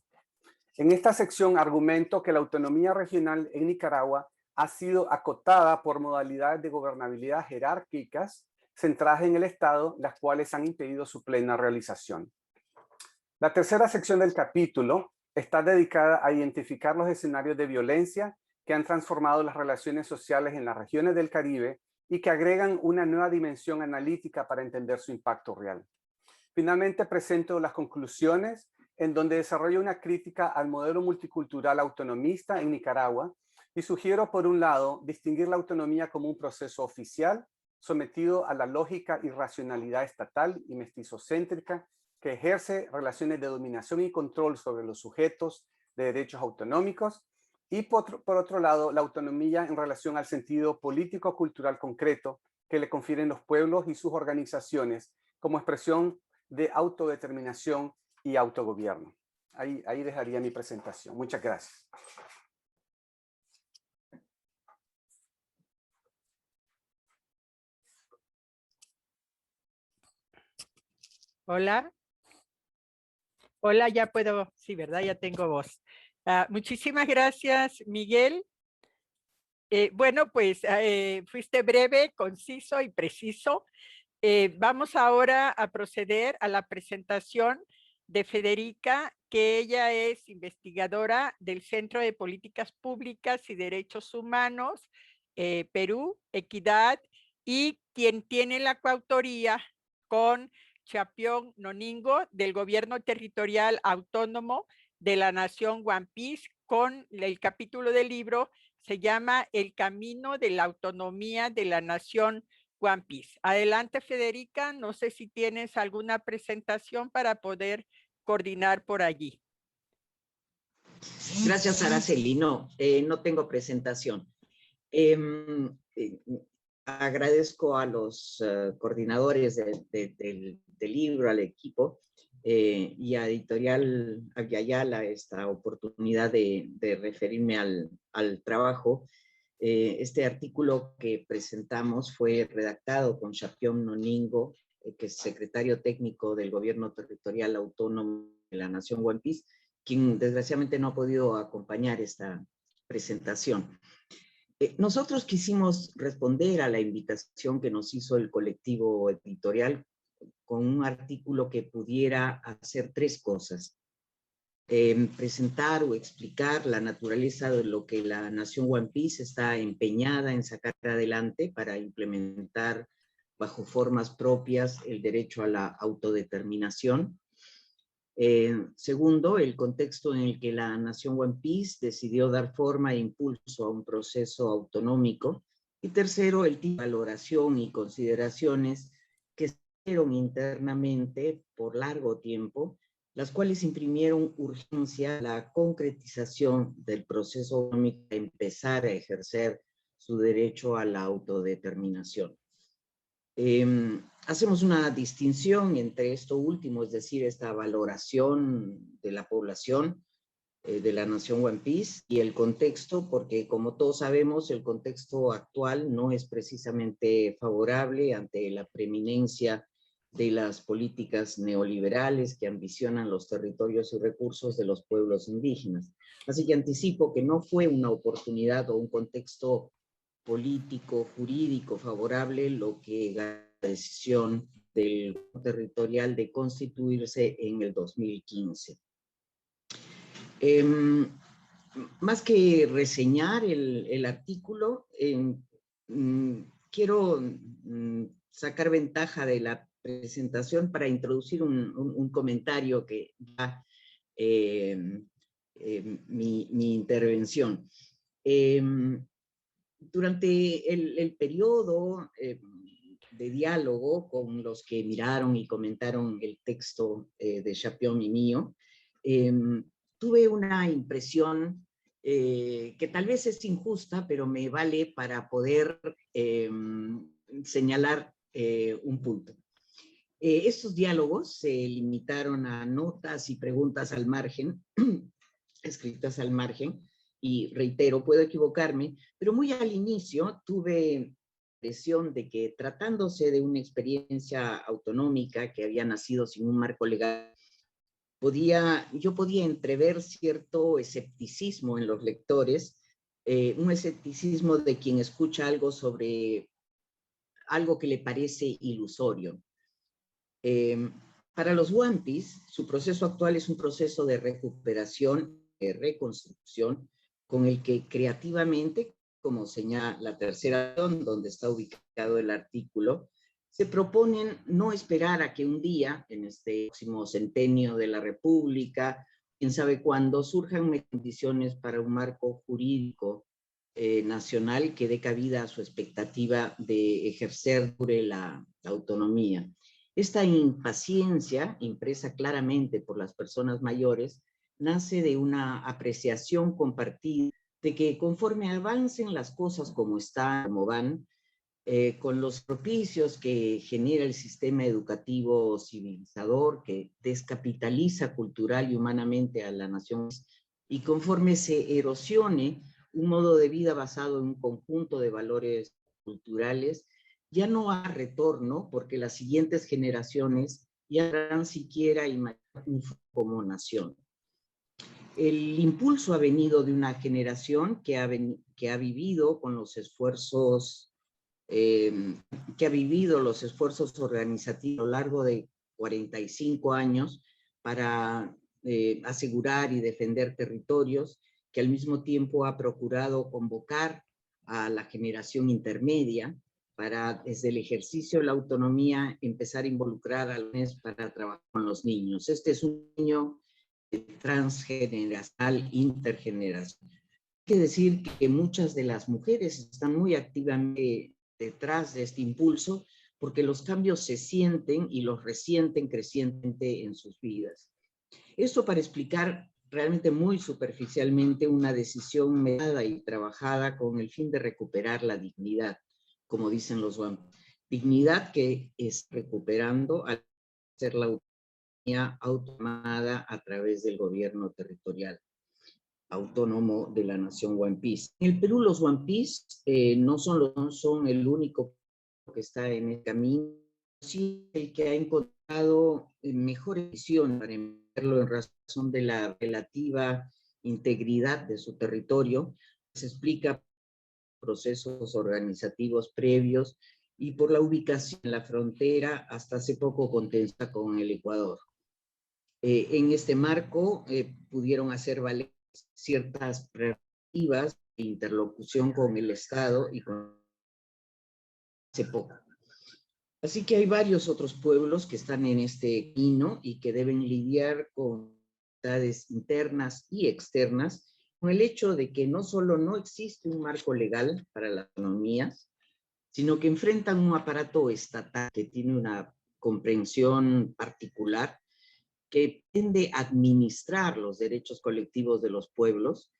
En esta sección argumento que la autonomía regional en Nicaragua ha sido acotada por modalidades de gobernabilidad jerárquicas centradas en el Estado, las cuales han impedido su plena realización. La tercera sección del capítulo está dedicada a identificar los escenarios de violencia que han transformado las relaciones sociales en las regiones del Caribe y que agregan una nueva dimensión analítica para entender su impacto real. Finalmente presento las conclusiones, en donde desarrollo una crítica al modelo multicultural autonomista en Nicaragua y sugiero, por un lado, distinguir la autonomía como un proceso oficial sometido a la lógica y racionalidad estatal y mestizocéntrica que ejerce relaciones de dominación y control sobre los sujetos de derechos autonómicos, y por otro lado, la autonomía en relación al sentido político-cultural concreto que le confieren los pueblos y sus organizaciones como expresión de autodeterminación y autogobierno. Ahí dejaría mi presentación. Muchas gracias. Hola. Hola, ya puedo, sí, ¿verdad? Ya tengo voz. Muchísimas gracias, Miguel. Bueno, pues fuiste breve, conciso y preciso. Vamos ahora a proceder a la presentación de Federica, que ella es investigadora del Centro de Políticas Públicas y Derechos Humanos Perú, Equidad, y quien tiene la coautoría con Chapión Noningo del Gobierno Territorial Autónomo de la Nación One Piece, con el capítulo del libro se llama El Camino de la Autonomía de la Nación One Piece. Adelante, Federica, no sé si tienes alguna presentación para poder coordinar por allí. Gracias, Araceli. No, no tengo presentación. Agradezco a los coordinadores del libro, al equipo, y a Editorial Aviala esta oportunidad de referirme al trabajo. Este artículo que presentamos fue redactado con Chapión Noningo, que es secretario técnico del Gobierno Territorial Autónomo de la Nación One Piece, quien desgraciadamente no ha podido acompañar esta presentación. Nosotros quisimos responder a la invitación que nos hizo el colectivo editorial con un artículo que pudiera hacer tres cosas. Presentar o explicar la naturaleza de lo que la Nación One Piece está empeñada en sacar adelante para implementar bajo formas propias el derecho a la autodeterminación. Segundo, el contexto en el que la Nación One Piece decidió dar forma e impulso a un proceso autonómico. Y tercero, el tipo de valoración y consideraciones que se hicieron internamente por largo tiempo, las cuales imprimieron urgencia a la concretización del proceso autonómico de empezar a ejercer su derecho a la autodeterminación. Hacemos una distinción entre esto último, es decir, esta valoración de la población de la Nación One Piece y el contexto, porque como todos sabemos, el contexto actual no es precisamente favorable ante la preeminencia de las políticas neoliberales que ambicionan los territorios y recursos de los pueblos indígenas. Así que anticipo que no fue una oportunidad o un contexto político, jurídico favorable lo que la decisión del territorial de constituirse en el 2015. Más que reseñar el artículo, quiero sacar ventaja de la presentación para introducir un comentario que da mi intervención. Durante el periodo de diálogo con los que miraron y comentaron el texto de Chapión y mío, tuve una impresión que tal vez es injusta, pero me vale para poder señalar un punto. Estos diálogos se limitaron a notas y preguntas al margen, escritas al margen, y reitero, puedo equivocarme, pero muy al inicio tuve la impresión de que tratándose de una experiencia autonómica que había nacido sin un marco legal, yo podía entrever cierto escepticismo en los lectores, un escepticismo de quien escucha algo sobre algo que le parece ilusorio. Para los One Piece, su proceso actual es un proceso de recuperación, de reconstrucción, con el que creativamente, como señala la tercera acción, donde está ubicado el artículo, se proponen no esperar a que un día, en este próximo centenio de la República, quién sabe cuándo, surjan condiciones para un marco jurídico nacional que dé cabida a su expectativa de ejercer la autonomía. Esta impaciencia, impresa claramente por las personas mayores, nace de una apreciación compartida de que conforme avancen las cosas como están, como van, con los propicios que genera el sistema educativo civilizador, que descapitaliza cultural y humanamente a la nación, y conforme se erosione un modo de vida basado en un conjunto de valores culturales, ya no hay retorno, porque las siguientes generaciones ya harán siquiera imaginar un como nación. El impulso ha venido de una generación que ha vivido con los esfuerzos, que ha vivido los esfuerzos organizativos a lo largo de 45 años para asegurar y defender territorios, que al mismo tiempo ha procurado convocar a la generación intermedia, para desde el ejercicio de la autonomía empezar a involucrar a los niños para trabajar con los niños. Este es un niño transgeneracional, intergeneracional. Hay que decir que muchas de las mujeres están muy activamente detrás de este impulso porque los cambios se sienten y los resienten crecientemente en sus vidas. Esto para explicar realmente muy superficialmente una decisión medida y trabajada con el fin de recuperar la dignidad, como dicen los WAMP. Dignidad que es recuperando al ser la autonomía automada a través del gobierno territorial autónomo de la nación Wampis. En el Perú los Wampis no son el único que está en el camino, sí el que ha encontrado mejor visión para entenderlo en razón de la relativa integridad de su territorio. Se explica procesos organizativos previos y por la ubicación en la frontera hasta hace poco contensa con el Ecuador. En este marco pudieron hacer valer ciertas prerrogativas de interlocución con el Estado y con hace poco. Así que hay varios otros pueblos que están en este camino y que deben lidiar con dificultades internas y externas, con el hecho de que no solo no existe un marco legal para las autonomías, sino que enfrentan un aparato estatal que tiene una comprensión particular que tiende a administrar los derechos colectivos de los pueblos,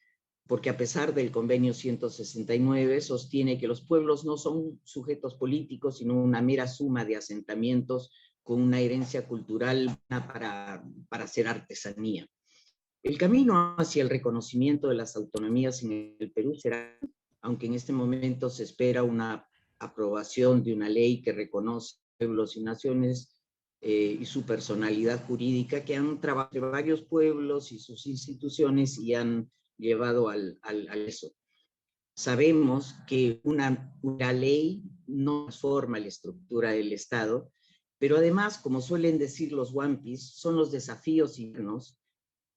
porque a pesar del convenio 169 sostiene que los pueblos no son sujetos políticos, sino una mera suma de asentamientos con una herencia cultural para hacer artesanía. El camino hacia el reconocimiento de las autonomías en el Perú será, aunque en este momento se espera una aprobación de una ley que reconoce pueblos y naciones y su personalidad jurídica, que han trabajado en varios pueblos y sus instituciones y han llevado al eso. Sabemos que una ley no transforma la estructura del Estado, pero además, como suelen decir los Wampis, son los desafíos internos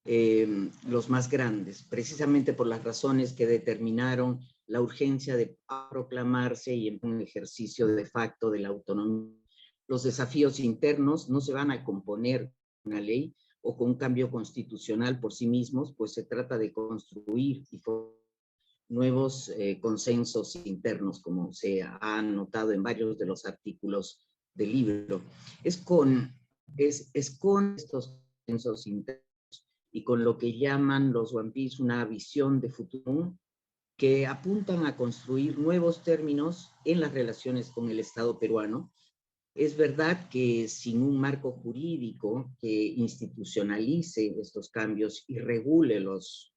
los más grandes, precisamente por las razones que determinaron la urgencia de proclamarse y en un ejercicio de facto de la autonomía. Los desafíos internos no se van a componer con una ley o con un cambio constitucional por sí mismos, pues se trata de construir y nuevos consensos internos, como se ha notado en varios de los artículos del libro. Es con estos consensos internos y con lo que llaman los Wampis una visión de futuro que apuntan a construir nuevos términos en las relaciones con el Estado peruano. Es verdad que sin un marco jurídico que institucionalice estos cambios y regule los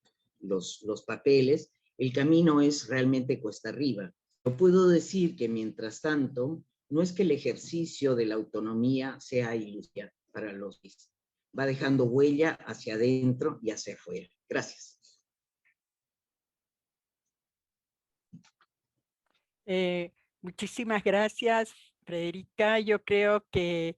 papeles, el camino es realmente cuesta arriba. Yo puedo decir que mientras tanto, no es que el ejercicio de la autonomía sea ilusión para los países. Va dejando huella hacia adentro y hacia afuera. Gracias. Muchísimas gracias, Frederica. Yo creo que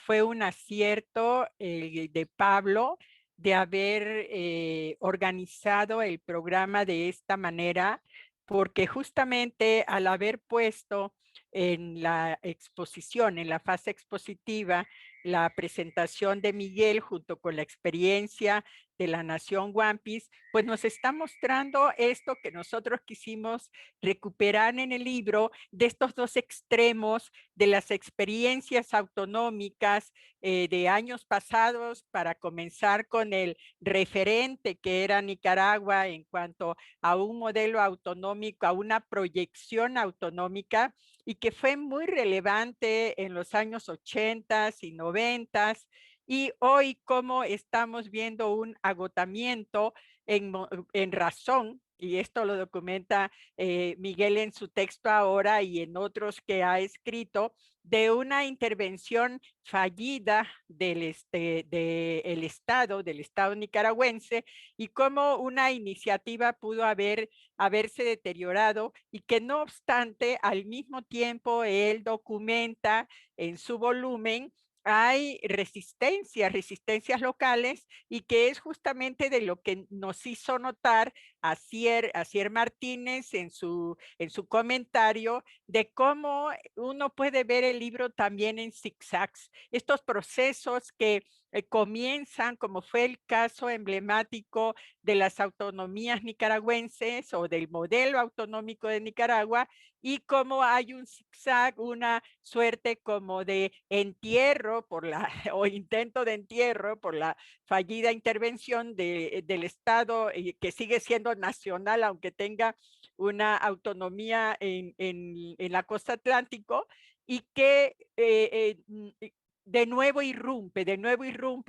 fue un acierto de Pablo de haber organizado el programa de esta manera, porque justamente al haber puesto en la exposición, en la fase expositiva, la presentación de Miguel junto con la experiencia de la Nación Wampis, pues nos está mostrando esto que nosotros quisimos recuperar en el libro, de estos dos extremos de las experiencias autonómicas de años pasados, para comenzar con el referente que era Nicaragua en cuanto a un modelo autonómico, a una proyección autonómica, y que fue muy relevante en los años 80 y 90, y hoy como estamos viendo un agotamiento en razón, y esto lo documenta Miguel en su texto ahora y en otros que ha escrito, de una intervención fallida del Estado nicaragüense, y cómo una iniciativa pudo haberse deteriorado, y que no obstante al mismo tiempo él documenta en su volumen hay resistencias locales, y que es justamente de lo que nos hizo notar Asier Martínez en su comentario, de cómo uno puede ver el libro también en zigzags, estos procesos que comienzan, como fue el caso emblemático de las autonomías nicaragüenses o del modelo autonómico de Nicaragua, y cómo hay un zigzag, una suerte como de entierro o intento de entierro por la fallida intervención del Estado, que sigue siendo nacional, aunque tenga una autonomía en la costa atlántico, y que de nuevo irrumpe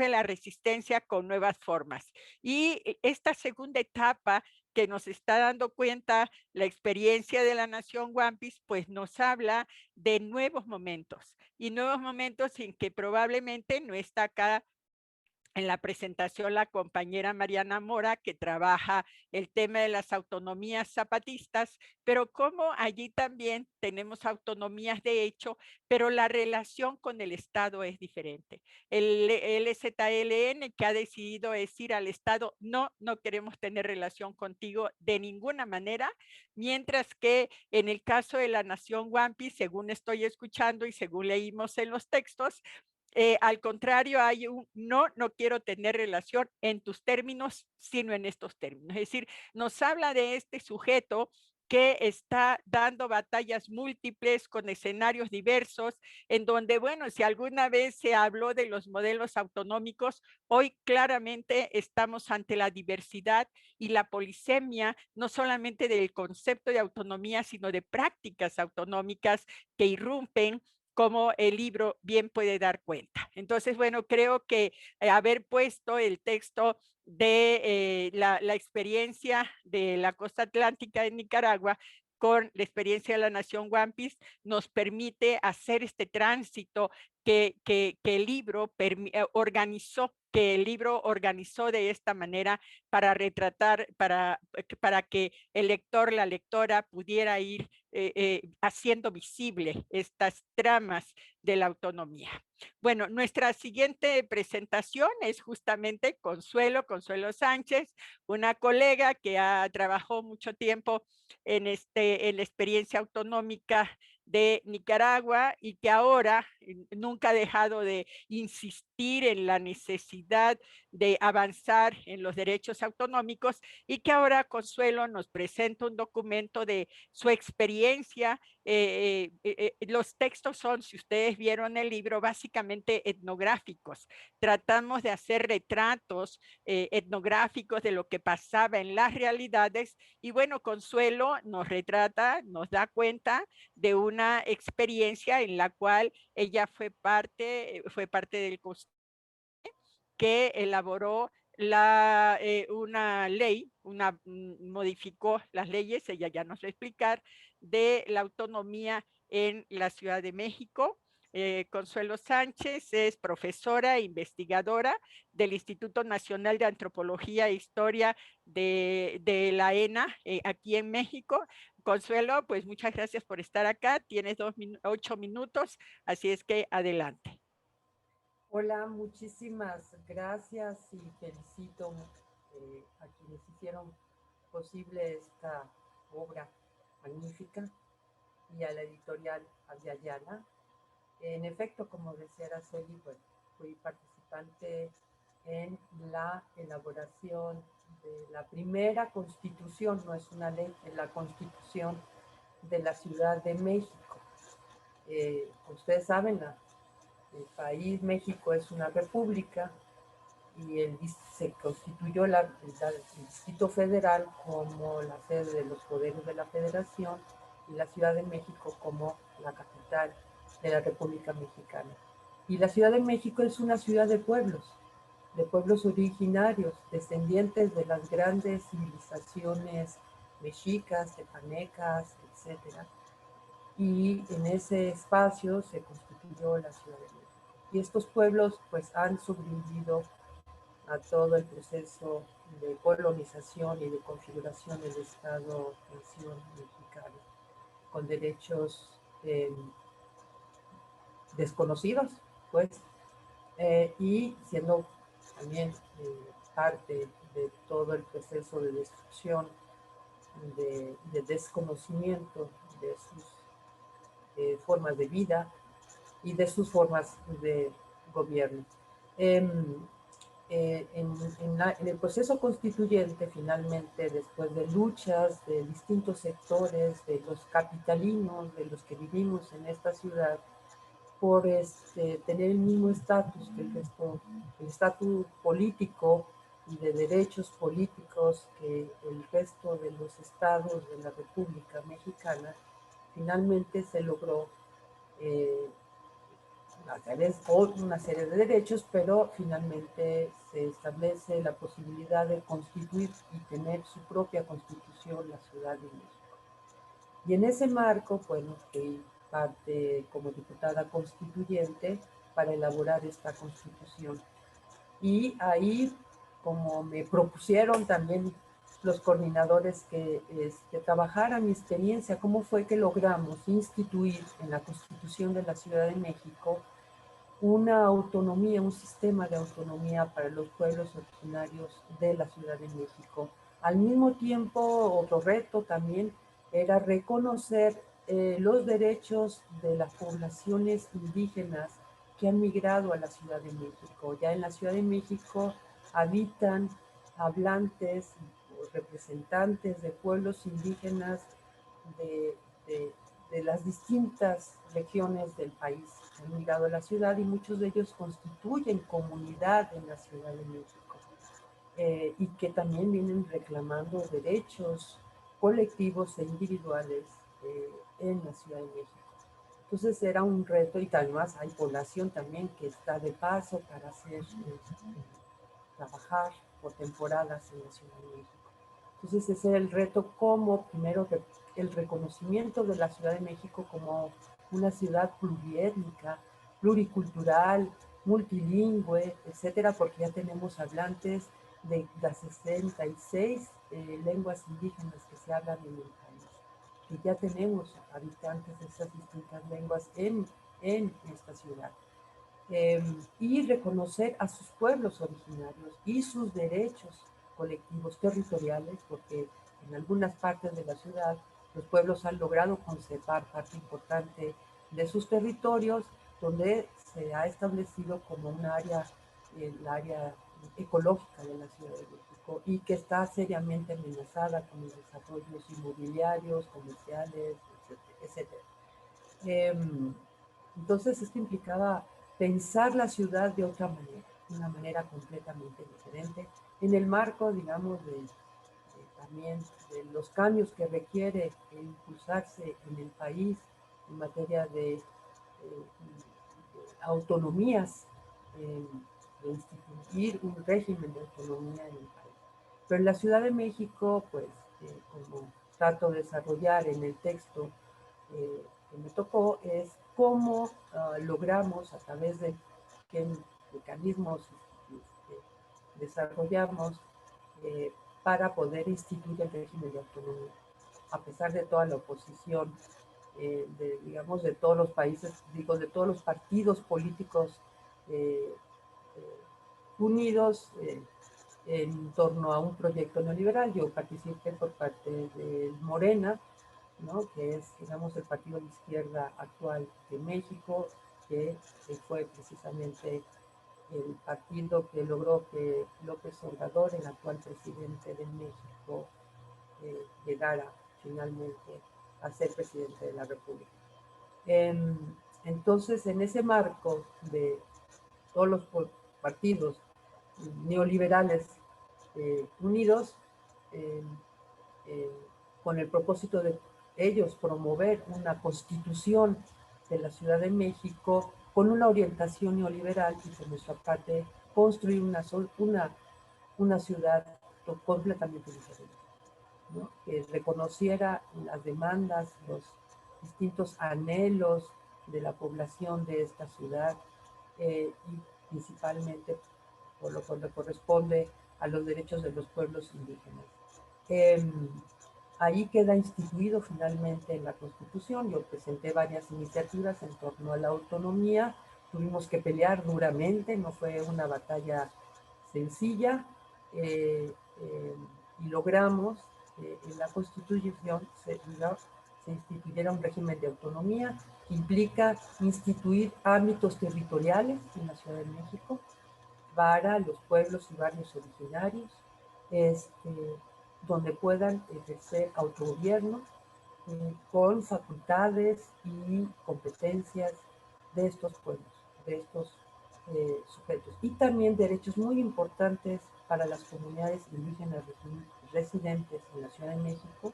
la resistencia con nuevas formas. Y esta segunda etapa que nos está dando cuenta la experiencia de la Nación Wampis, pues nos habla de nuevos momentos, y nuevos momentos en que probablemente no está acá en la presentación la compañera Mariana Mora, que trabaja el tema de las autonomías zapatistas, pero como allí también tenemos autonomías de hecho, pero la relación con el Estado es diferente. El LZLN, que ha decidido decir al Estado, no queremos tener relación contigo de ninguna manera, mientras que en el caso de la Nación Wampis, según estoy escuchando y según leímos en los textos, al contrario, hay un no quiero tener relación en tus términos, sino en estos términos. Es decir, nos habla de este sujeto que está dando batallas múltiples con escenarios diversos, en donde, bueno, si alguna vez se habló de los modelos autonómicos, hoy claramente estamos ante la diversidad y la polisemia, no solamente del concepto de autonomía, sino de prácticas autonómicas que irrumpen, como el libro bien puede dar cuenta. Entonces, bueno, creo que haber puesto el texto de la experiencia de la costa atlántica de Nicaragua con la experiencia de la Nación Wampis nos permite hacer este tránsito que el libro organizó, de esta manera para retratar, para que el lector, la lectora pudiera ir haciendo visible estas tramas de la autonomía. Bueno, nuestra siguiente presentación es justamente Consuelo Sánchez, una colega que trabajó mucho tiempo en la experiencia autonómica de Nicaragua, y que ahora nunca ha dejado de insistir en la necesidad de avanzar en los derechos autonómicos, y que ahora Consuelo nos presenta un documento de su experiencia. Los textos son, si ustedes vieron el libro, básicamente etnográficos. Tratamos de hacer retratos etnográficos de lo que pasaba en las realidades, y bueno, Consuelo nos retrata, nos da cuenta de una experiencia en la cual ella fue parte del que elaboró una ley, modificó las leyes, ella ya nos va a explicar, de la autonomía en la Ciudad de México. Consuelo Sánchez es profesora e investigadora del Instituto Nacional de Antropología e Historia de la ENA, aquí en México. Consuelo, pues muchas gracias por estar acá. Tienes 8 minutos, así es que adelante. Hola, muchísimas gracias y felicito a quienes hicieron posible esta obra magnífica y a la editorial Aviala. En efecto, como decía Araceli, pues, fui participante en la elaboración de la primera constitución, no es una ley, es la constitución de la Ciudad de México. Ustedes saben, el país México es una república y se constituyó el Distrito Federal como la sede de los poderes de la Federación, y la Ciudad de México como la capital de la República Mexicana. Y la Ciudad de México es una ciudad de pueblos originarios, descendientes de las grandes civilizaciones mexicas, tepanecas, etc. Y en ese espacio se constituyó la Ciudad de México. Y estos pueblos pues han sobrevivido a todo el proceso de colonización y de configuración del Estado-Nación mexicano, con derechos desconocidos, pues, y siendo también parte de todo el proceso de destrucción, de desconocimiento de sus formas de vida y de sus formas de gobierno. En el proceso constituyente, finalmente, después de luchas de distintos sectores, de los capitalinos, de los que vivimos en esta ciudad, por tener el mismo estatus que el estatus político y de derechos políticos que el resto de los estados de la República Mexicana, finalmente se logró una serie de derechos, pero finalmente se establece la posibilidad de constituir y tener su propia constitución la Ciudad de México. Y en ese marco, bueno, fui parte como diputada constituyente para elaborar esta constitución. Y ahí, como me propusieron también los coordinadores que trabajara mi experiencia, cómo fue que logramos instituir en la Constitución de la Ciudad de México una autonomía, un sistema de autonomía para los pueblos originarios de la Ciudad de México. Al mismo tiempo, otro reto también era reconocer los derechos de las poblaciones indígenas que han migrado a la Ciudad de México. Ya en la Ciudad de México habitan hablantes o representantes de pueblos indígenas de las distintas regiones del país. Han migrado a la ciudad y muchos de ellos constituyen comunidad en la Ciudad de México y que también vienen reclamando derechos colectivos e individuales en la Ciudad de México. Entonces era un reto y además hay población también que está de paso para trabajar por temporadas en la Ciudad de México. Entonces ese era el reto, como primero el reconocimiento de la Ciudad de México como una ciudad pluriétnica, pluricultural, multilingüe, etcétera, porque ya tenemos hablantes de las 66 lenguas indígenas que se hablan en el país. Y ya tenemos habitantes de esas distintas lenguas en esta ciudad. Y reconocer a sus pueblos originarios y sus derechos colectivos territoriales, porque en algunas partes de la ciudad los pueblos han logrado conservar parte importante de sus territorios, donde se ha establecido como un área, el área ecológica de la Ciudad de México, y que está seriamente amenazada con los desarrollos inmobiliarios, comerciales, etcétera. Entonces esto implicaba pensar la ciudad de otra manera, de una manera completamente diferente, en el marco, digamos, también de los cambios que requiere impulsarse en el país en materia de autonomías, de instituir un régimen de autonomía en el país. Pero en la Ciudad de México, pues, como trato de desarrollar en el texto que me tocó, es cómo logramos, a través de qué mecanismos desarrollamos para poder instituir el régimen de autonomía, a pesar de toda la oposición, digamos, de todos los países, digo, de todos los partidos políticos unidos en torno a un proyecto neoliberal. Yo participé por parte de Morena, ¿no?, que es, digamos, el partido de izquierda actual de México, que fue precisamente el partido que logró que López Obrador, el actual presidente de México, llegara finalmente a ser presidente de la República. Entonces, en ese marco de todos los partidos neoliberales unidos, con el propósito de ellos promover una constitución de la Ciudad de México con una orientación neoliberal, y por nuestra parte construir una ciudad completamente diferente, ¿no?, que reconociera las demandas, los distintos anhelos de la población de esta ciudad y principalmente por lo que corresponde a los derechos de los pueblos indígenas. Ahí queda instituido finalmente en la Constitución. Yo presenté varias iniciativas en torno a la autonomía tuvimos que pelear duramente, no fue una batalla sencilla, y logramos en la Constitución se instituyera un régimen de autonomía que implica instituir ámbitos territoriales en la Ciudad de México para los pueblos y barrios originarios, donde puedan ejercer autogobierno con facultades y competencias de estos pueblos, de estos sujetos. Y también derechos muy importantes para las comunidades indígenas residentes en la Ciudad de México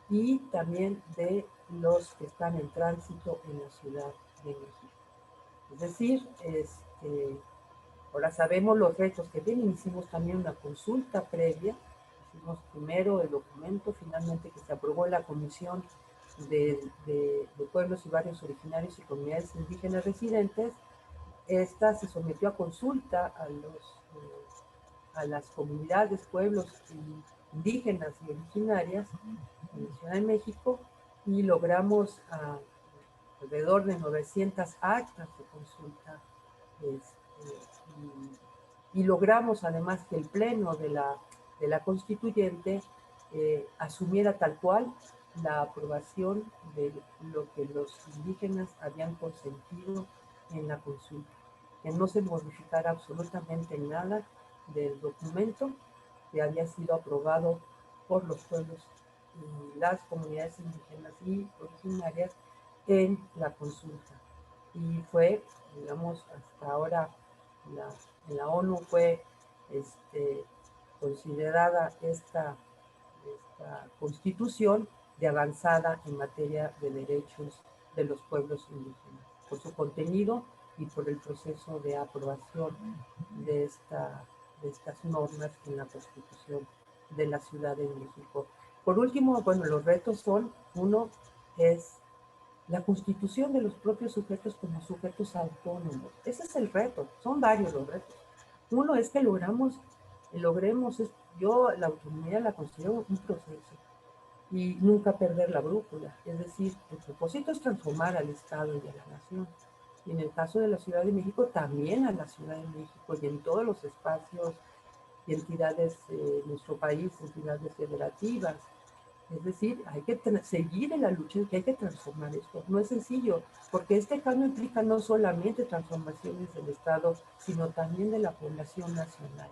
y también de los que están en tránsito en la Ciudad de México. Es decir, ahora sabemos los retos que tienen, hicimos también una consulta previa, hicimos primero el documento, finalmente que se aprobó en la Comisión de Pueblos y Barrios Originarios y Comunidades Indígenas Residentes. Esta se sometió a consulta a las comunidades, pueblos indígenas y originarias en la Ciudad de México y logramos alrededor de 900 actas de consulta y logramos además que el Pleno de la Constituyente asumiera tal cual la aprobación de lo que los indígenas habían consentido en la consulta, que no se modificara absolutamente nada del documento que había sido aprobado por los pueblos y las comunidades indígenas y originarias en la consulta. Y fue, digamos, hasta ahora en la ONU fue considerada esta constitución de avanzada en materia de derechos de los pueblos indígenas, por su contenido y por el proceso de aprobación de estas normas en la Constitución de la Ciudad de México. Por último, bueno, los retos son, uno es la constitución de los propios sujetos como sujetos autónomos. Ese es el reto, son varios los retos. Uno es que logremos, yo la autonomía la considero un proceso y nunca perder la brújula. Es decir, el propósito es transformar al Estado y a la nación. Y en el caso de la Ciudad de México, también a la Ciudad de México y en todos los espacios y entidades de nuestro país, entidades federativas. Es decir, hay que seguir en la lucha y que hay que transformar esto. No es sencillo, porque este cambio implica no solamente transformaciones del Estado, sino también de la población nacional.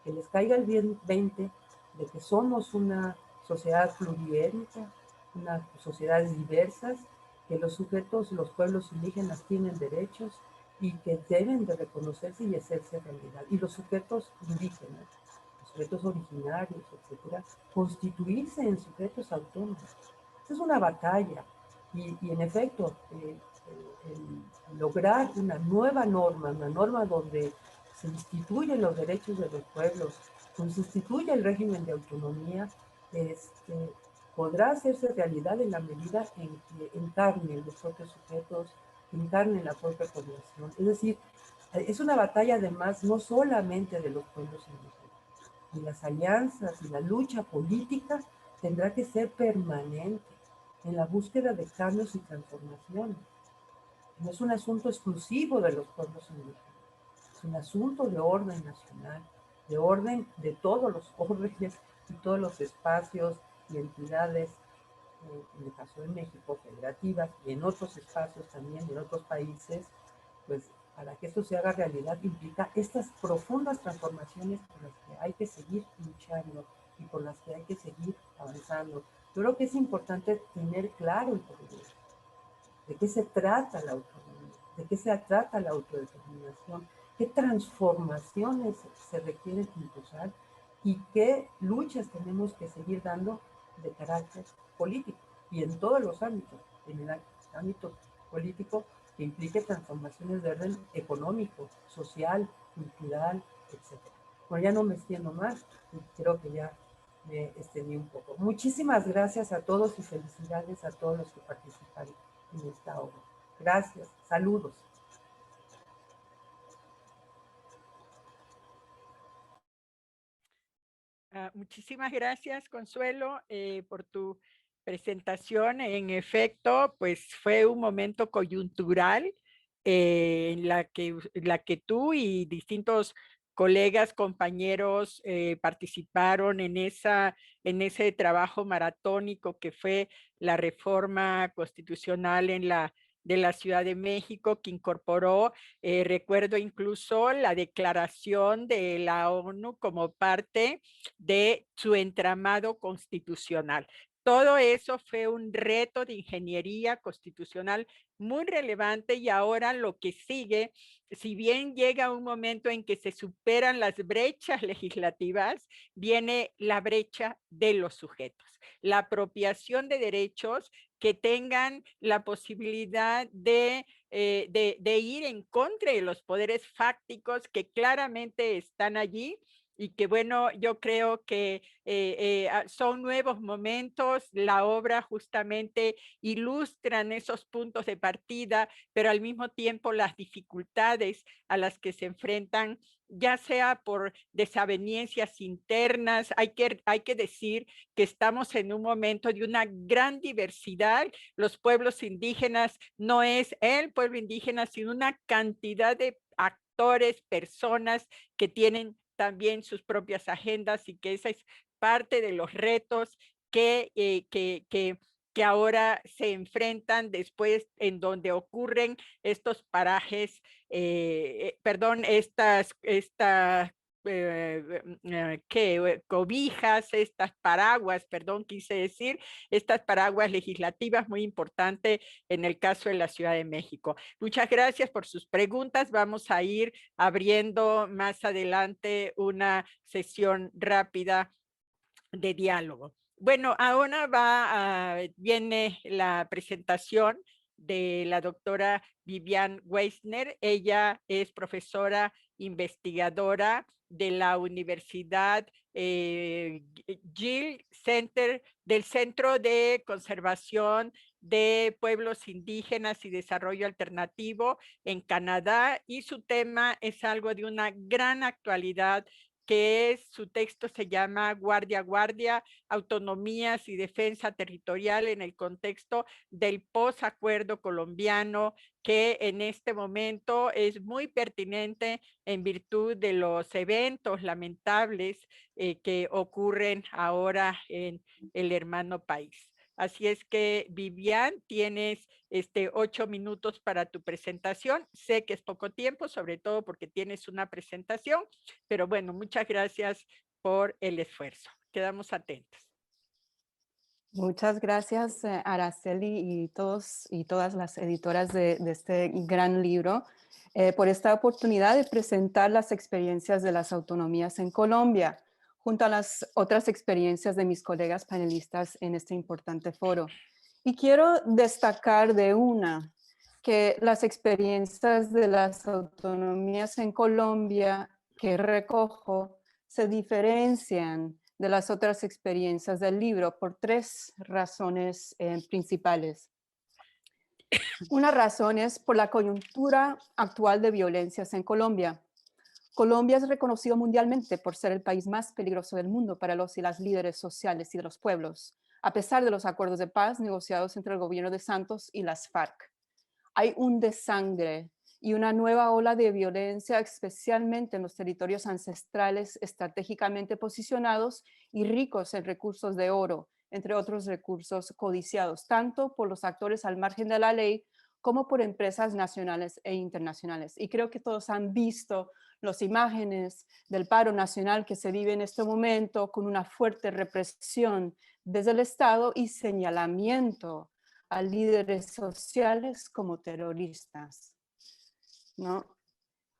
Que les caiga el 20 de que somos una sociedad pluriétnica, unas sociedades diversas, que los sujetos, los pueblos indígenas tienen derechos y que deben de reconocerse y hacerse realidad. Y los sujetos indígenas, los sujetos originarios, etcétera, constituirse en sujetos autónomos. Esa es una batalla y en efecto, el lograr una nueva norma, una norma donde se instituyen los derechos de los pueblos, donde se instituye el régimen de autonomía, podrá hacerse realidad en la medida en que encarne los propios sujetos, que encarne la propia población. Es decir, es una batalla además no solamente de los pueblos indígenas, y las alianzas y la lucha política tendrá que ser permanente en la búsqueda de cambios y transformaciones. No es un asunto exclusivo de los pueblos indígenas, es un asunto de orden nacional, de orden de todos los órdenes y todos los espacios y entidades, en el caso de México, federativas, y en otros espacios también, en otros países, pues para que esto se haga realidad implica estas profundas transformaciones por las que hay que seguir luchando y por las que hay que seguir avanzando. Yo creo que es importante tener claro el porqué. ¿De qué se trata la autonomía? ¿De qué se trata la autodeterminación? ¿Qué transformaciones se requieren impulsar? ¿Y qué luchas tenemos que seguir dando de carácter político? Y en todos los ámbitos, en el ámbito político que implique transformaciones de orden económico, social, cultural, etc. Bueno, ya no me extiendo más, creo que ya me extendí un poco. Muchísimas gracias a todos y felicidades a todos los que participaron en esta obra. Gracias, saludos. Muchísimas gracias, Consuelo, por tu presentación. En efecto, pues fue un momento coyuntural en la que tú y distintos colegas, compañeros participaron en ese trabajo maratónico que fue la reforma constitucional de la Ciudad de México, que incorporó, recuerdo incluso la declaración de la ONU como parte de su entramado constitucional. Todo eso fue un reto de ingeniería constitucional muy relevante, y ahora lo que sigue, si bien llega un momento en que se superan las brechas legislativas, viene la brecha de los sujetos, la apropiación de derechos que tengan la posibilidad de ir en contra de los poderes fácticos que claramente están allí. Y que bueno, yo creo que son nuevos momentos. La obra justamente ilustran esos puntos de partida, pero al mismo tiempo las dificultades a las que se enfrentan, ya sea por desavenencias internas. Hay que decir que estamos en un momento de una gran diversidad. Los pueblos indígenas no es el pueblo indígena, sino una cantidad de actores, personas que tienen también sus propias agendas, y que esa es parte de los retos que ahora se enfrentan después, en donde ocurren estos parajes, cobijas, estas paraguas, quise decir, estas paraguas legislativas muy importantes en el caso de la Ciudad de México. Muchas gracias por sus preguntas. Vamos a ir abriendo más adelante una sesión rápida de diálogo. Bueno, ahora viene la presentación de la doctora Vivian Weissner. Ella es profesora investigadora de la Universidad Gill Center, del Centro de Conservación de Pueblos Indígenas y Desarrollo Alternativo en Canadá, y su tema es algo de una gran actualidad, que su texto se llama Guardia a Guardia, autonomías y defensa territorial en el contexto del posacuerdo colombiano, que en este momento es muy pertinente en virtud de los eventos lamentables que ocurren ahora en el hermano país. Así es que, Vivian, tienes 8 minutos para tu presentación. Sé que es poco tiempo, sobre todo porque tienes una presentación, pero bueno, muchas gracias por el esfuerzo. Quedamos atentos. Muchas gracias, Araceli, y todos y todas las editoras de este gran libro, por esta oportunidad de presentar las experiencias de las autonomías en Colombia, junto a las otras experiencias de mis colegas panelistas en este importante foro. Y quiero destacar de una, que las experiencias de las autonomías en Colombia que recojo se diferencian de las otras experiencias del libro por 3 razones principales. Una razón es por la coyuntura actual de violencias en Colombia. Colombia es reconocido mundialmente por ser el país más peligroso del mundo para los y las líderes sociales y de los pueblos, a pesar de los acuerdos de paz negociados entre el gobierno de Santos y las FARC. Hay un desangre y una nueva ola de violencia, especialmente en los territorios ancestrales estratégicamente posicionados y ricos en recursos de oro, entre otros recursos codiciados, tanto por los actores al margen de la ley como por empresas nacionales e internacionales. Y creo que todos han visto las imágenes del paro nacional que se vive en este momento, con una fuerte represión desde el Estado y señalamiento a líderes sociales como terroristas, ¿no?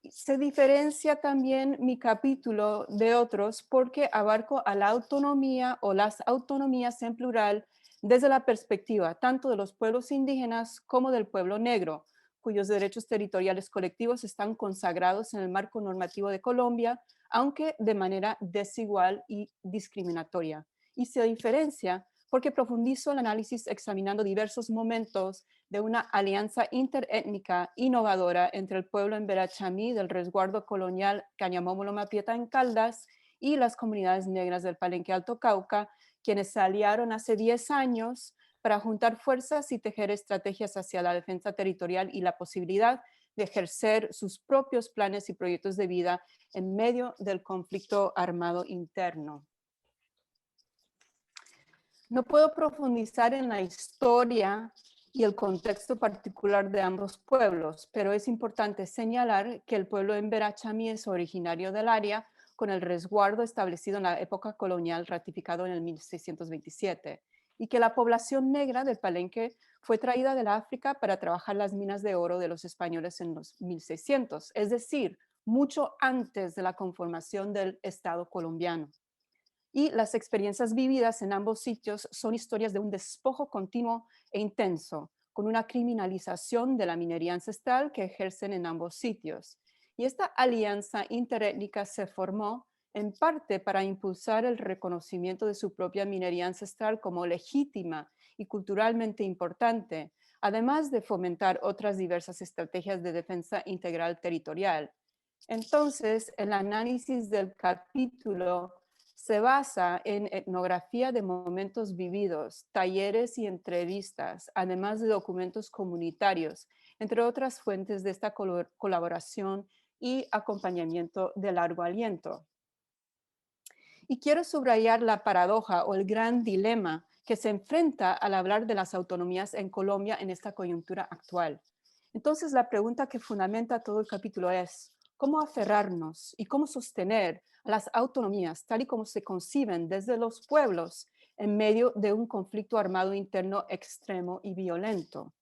Se diferencia también mi capítulo de otros porque abarco a la autonomía o las autonomías en plural desde la perspectiva tanto de los pueblos indígenas como del pueblo negro, cuyos derechos territoriales colectivos están consagrados en el marco normativo de Colombia, aunque de manera desigual y discriminatoria. Y se diferencia porque profundizo el análisis examinando diversos momentos de una alianza interétnica innovadora entre el pueblo en Emberá-Chamí del resguardo colonial Cañamómolo-Mapieta en Caldas y las comunidades negras del Palenque Alto Cauca, quienes se aliaron hace 10 años para juntar fuerzas y tejer estrategias hacia la defensa territorial y la posibilidad de ejercer sus propios planes y proyectos de vida en medio del conflicto armado interno. No puedo profundizar en la historia y el contexto particular de ambos pueblos, pero es importante señalar que el pueblo emberachami es originario del área con el resguardo establecido en la época colonial ratificado en el 1627 y que la población negra del Palenque fue traída de la África para trabajar las minas de oro de los españoles en los 1600, es decir, mucho antes de la conformación del Estado colombiano. Y las experiencias vividas en ambos sitios son historias de un despojo continuo e intenso, con una criminalización de la minería ancestral que ejercen en ambos sitios. Y esta alianza interétnica se formó en parte para impulsar el reconocimiento de su propia minería ancestral como legítima y culturalmente importante, además de fomentar otras diversas estrategias de defensa integral territorial. Entonces, el análisis del capítulo se basa en etnografía de momentos vividos, talleres y entrevistas, además de documentos comunitarios, entre otras fuentes de esta colaboración y acompañamiento de largo aliento. Y quiero subrayar la paradoja o el gran dilema que se enfrenta al hablar de las autonomías en Colombia en esta coyuntura actual. Entonces, la pregunta que fundamenta todo el capítulo es: ¿cómo aferrarnos y cómo sostener a las autonomías tal y como se conciben desde los pueblos en medio de un conflicto armado interno extremo y violento?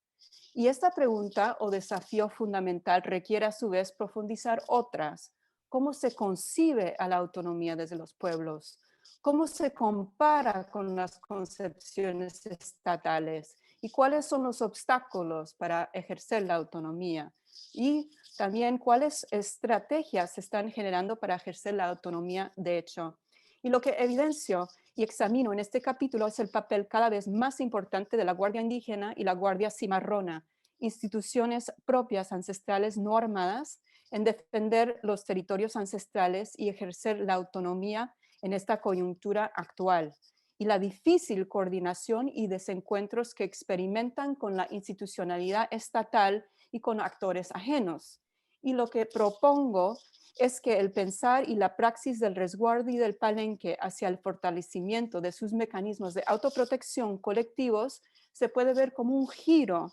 Y esta pregunta o desafío fundamental requiere a su vez profundizar otras. ¿Cómo se concibe a la autonomía desde los pueblos? ¿Cómo se compara con las concepciones estatales? ¿Y cuáles son los obstáculos para ejercer la autonomía? Y también cuáles estrategias se están generando para ejercer la autonomía de hecho. Y lo que evidencio y examino en este capítulo es el papel cada vez más importante de la Guardia Indígena y la Guardia Cimarrona, instituciones propias ancestrales no armadas, en defender los territorios ancestrales y ejercer la autonomía en esta coyuntura actual, y la difícil coordinación y desencuentros que experimentan con la institucionalidad estatal y con actores ajenos. Y lo que propongo es que el pensar y la praxis del resguardo y del Palenque hacia el fortalecimiento de sus mecanismos de autoprotección colectivos se puede ver como un giro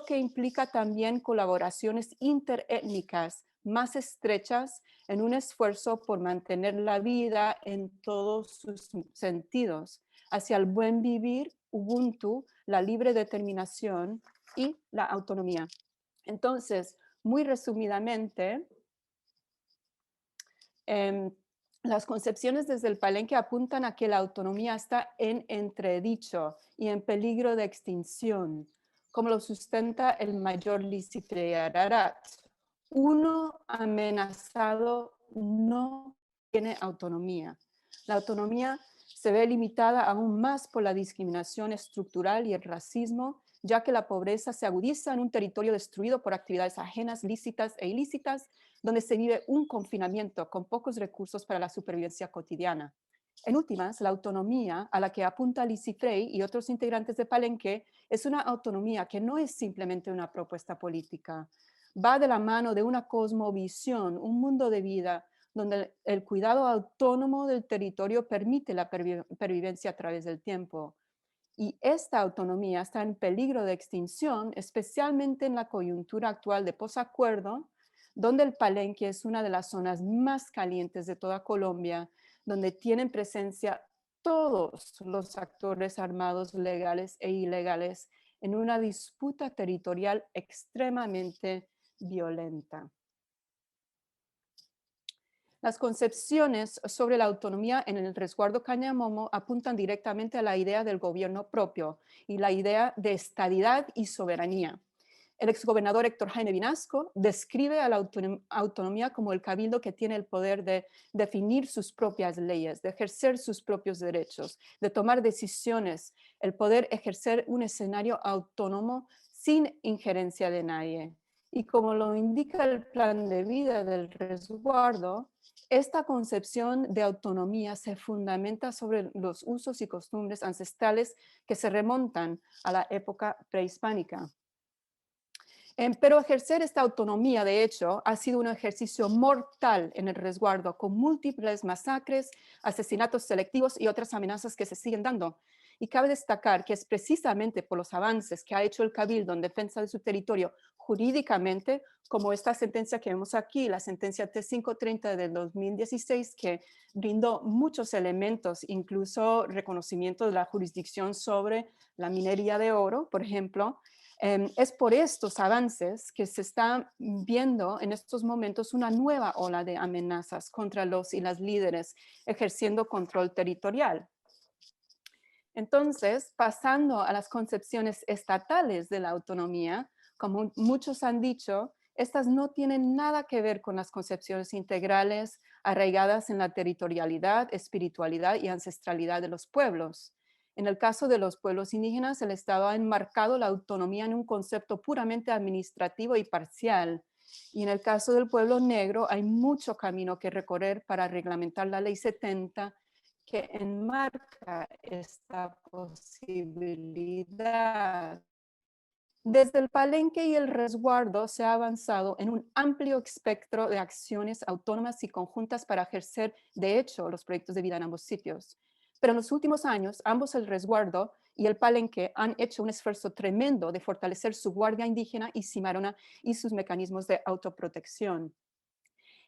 que implica también colaboraciones interétnicas más estrechas en un esfuerzo por mantener la vida en todos sus sentidos, hacia el buen vivir, Ubuntu, la libre determinación y la autonomía. Entonces, muy resumidamente, las concepciones desde el Palenque apuntan a que la autonomía está en entredicho y en peligro de extinción, como lo sustenta el mayor Lisifre Ararat. Uno amenazado no tiene autonomía. La autonomía se ve limitada aún más por la discriminación estructural y el racismo, ya que la pobreza se agudiza en un territorio destruido por actividades ajenas, lícitas e ilícitas, donde se vive un confinamiento con pocos recursos para la supervivencia cotidiana. En últimas, la autonomía a la que apunta Lisi Frey y otros integrantes de Palenque es una autonomía que no es simplemente una propuesta política. Va de la mano de una cosmovisión, un mundo de vida, donde el cuidado autónomo del territorio permite la pervivencia a través del tiempo. Y esta autonomía está en peligro de extinción, especialmente en la coyuntura actual de posacuerdo, donde el Palenque es una de las zonas más calientes de toda Colombia, donde tienen presencia todos los actores armados legales e ilegales en una disputa territorial extremadamente violenta. Las concepciones sobre la autonomía en el resguardo Cañamomo apuntan directamente a la idea del gobierno propio y la idea de estadidad y soberanía. El exgobernador Héctor Jaime Vinasco describe a la autonomía como el cabildo que tiene el poder de definir sus propias leyes, de ejercer sus propios derechos, de tomar decisiones, el poder ejercer un escenario autónomo sin injerencia de nadie. Y como lo indica el plan de vida del resguardo, esta concepción de autonomía se fundamenta sobre los usos y costumbres ancestrales que se remontan a la época prehispánica. Pero ejercer esta autonomía, de hecho, ha sido un ejercicio mortal en el resguardo, con múltiples masacres, asesinatos selectivos y otras amenazas que se siguen dando. Y cabe destacar que es precisamente por los avances que ha hecho el Cabildo en defensa de su territorio jurídicamente, como esta sentencia que vemos aquí, la sentencia T530 del 2016, que brindó muchos elementos, incluso reconocimiento de la jurisdicción sobre la minería de oro, por ejemplo. Es por estos avances que se está viendo en estos momentos una nueva ola de amenazas contra los y las líderes ejerciendo control territorial. Entonces, pasando a las concepciones estatales de la autonomía, como muchos han dicho, estas no tienen nada que ver con las concepciones integrales arraigadas en la territorialidad, espiritualidad y ancestralidad de los pueblos. En el caso de los pueblos indígenas, el Estado ha enmarcado la autonomía en un concepto puramente administrativo y parcial. Y en el caso del pueblo negro, hay mucho camino que recorrer para reglamentar la Ley 70, que enmarca esta posibilidad. Desde el Palenque y el resguardo se ha avanzado en un amplio espectro de acciones autónomas y conjuntas para ejercer, de hecho, los proyectos de vida en ambos sitios. Pero en los últimos años, ambos el resguardo y el Palenque han hecho un esfuerzo tremendo de fortalecer su guardia indígena y cimarrona y sus mecanismos de autoprotección.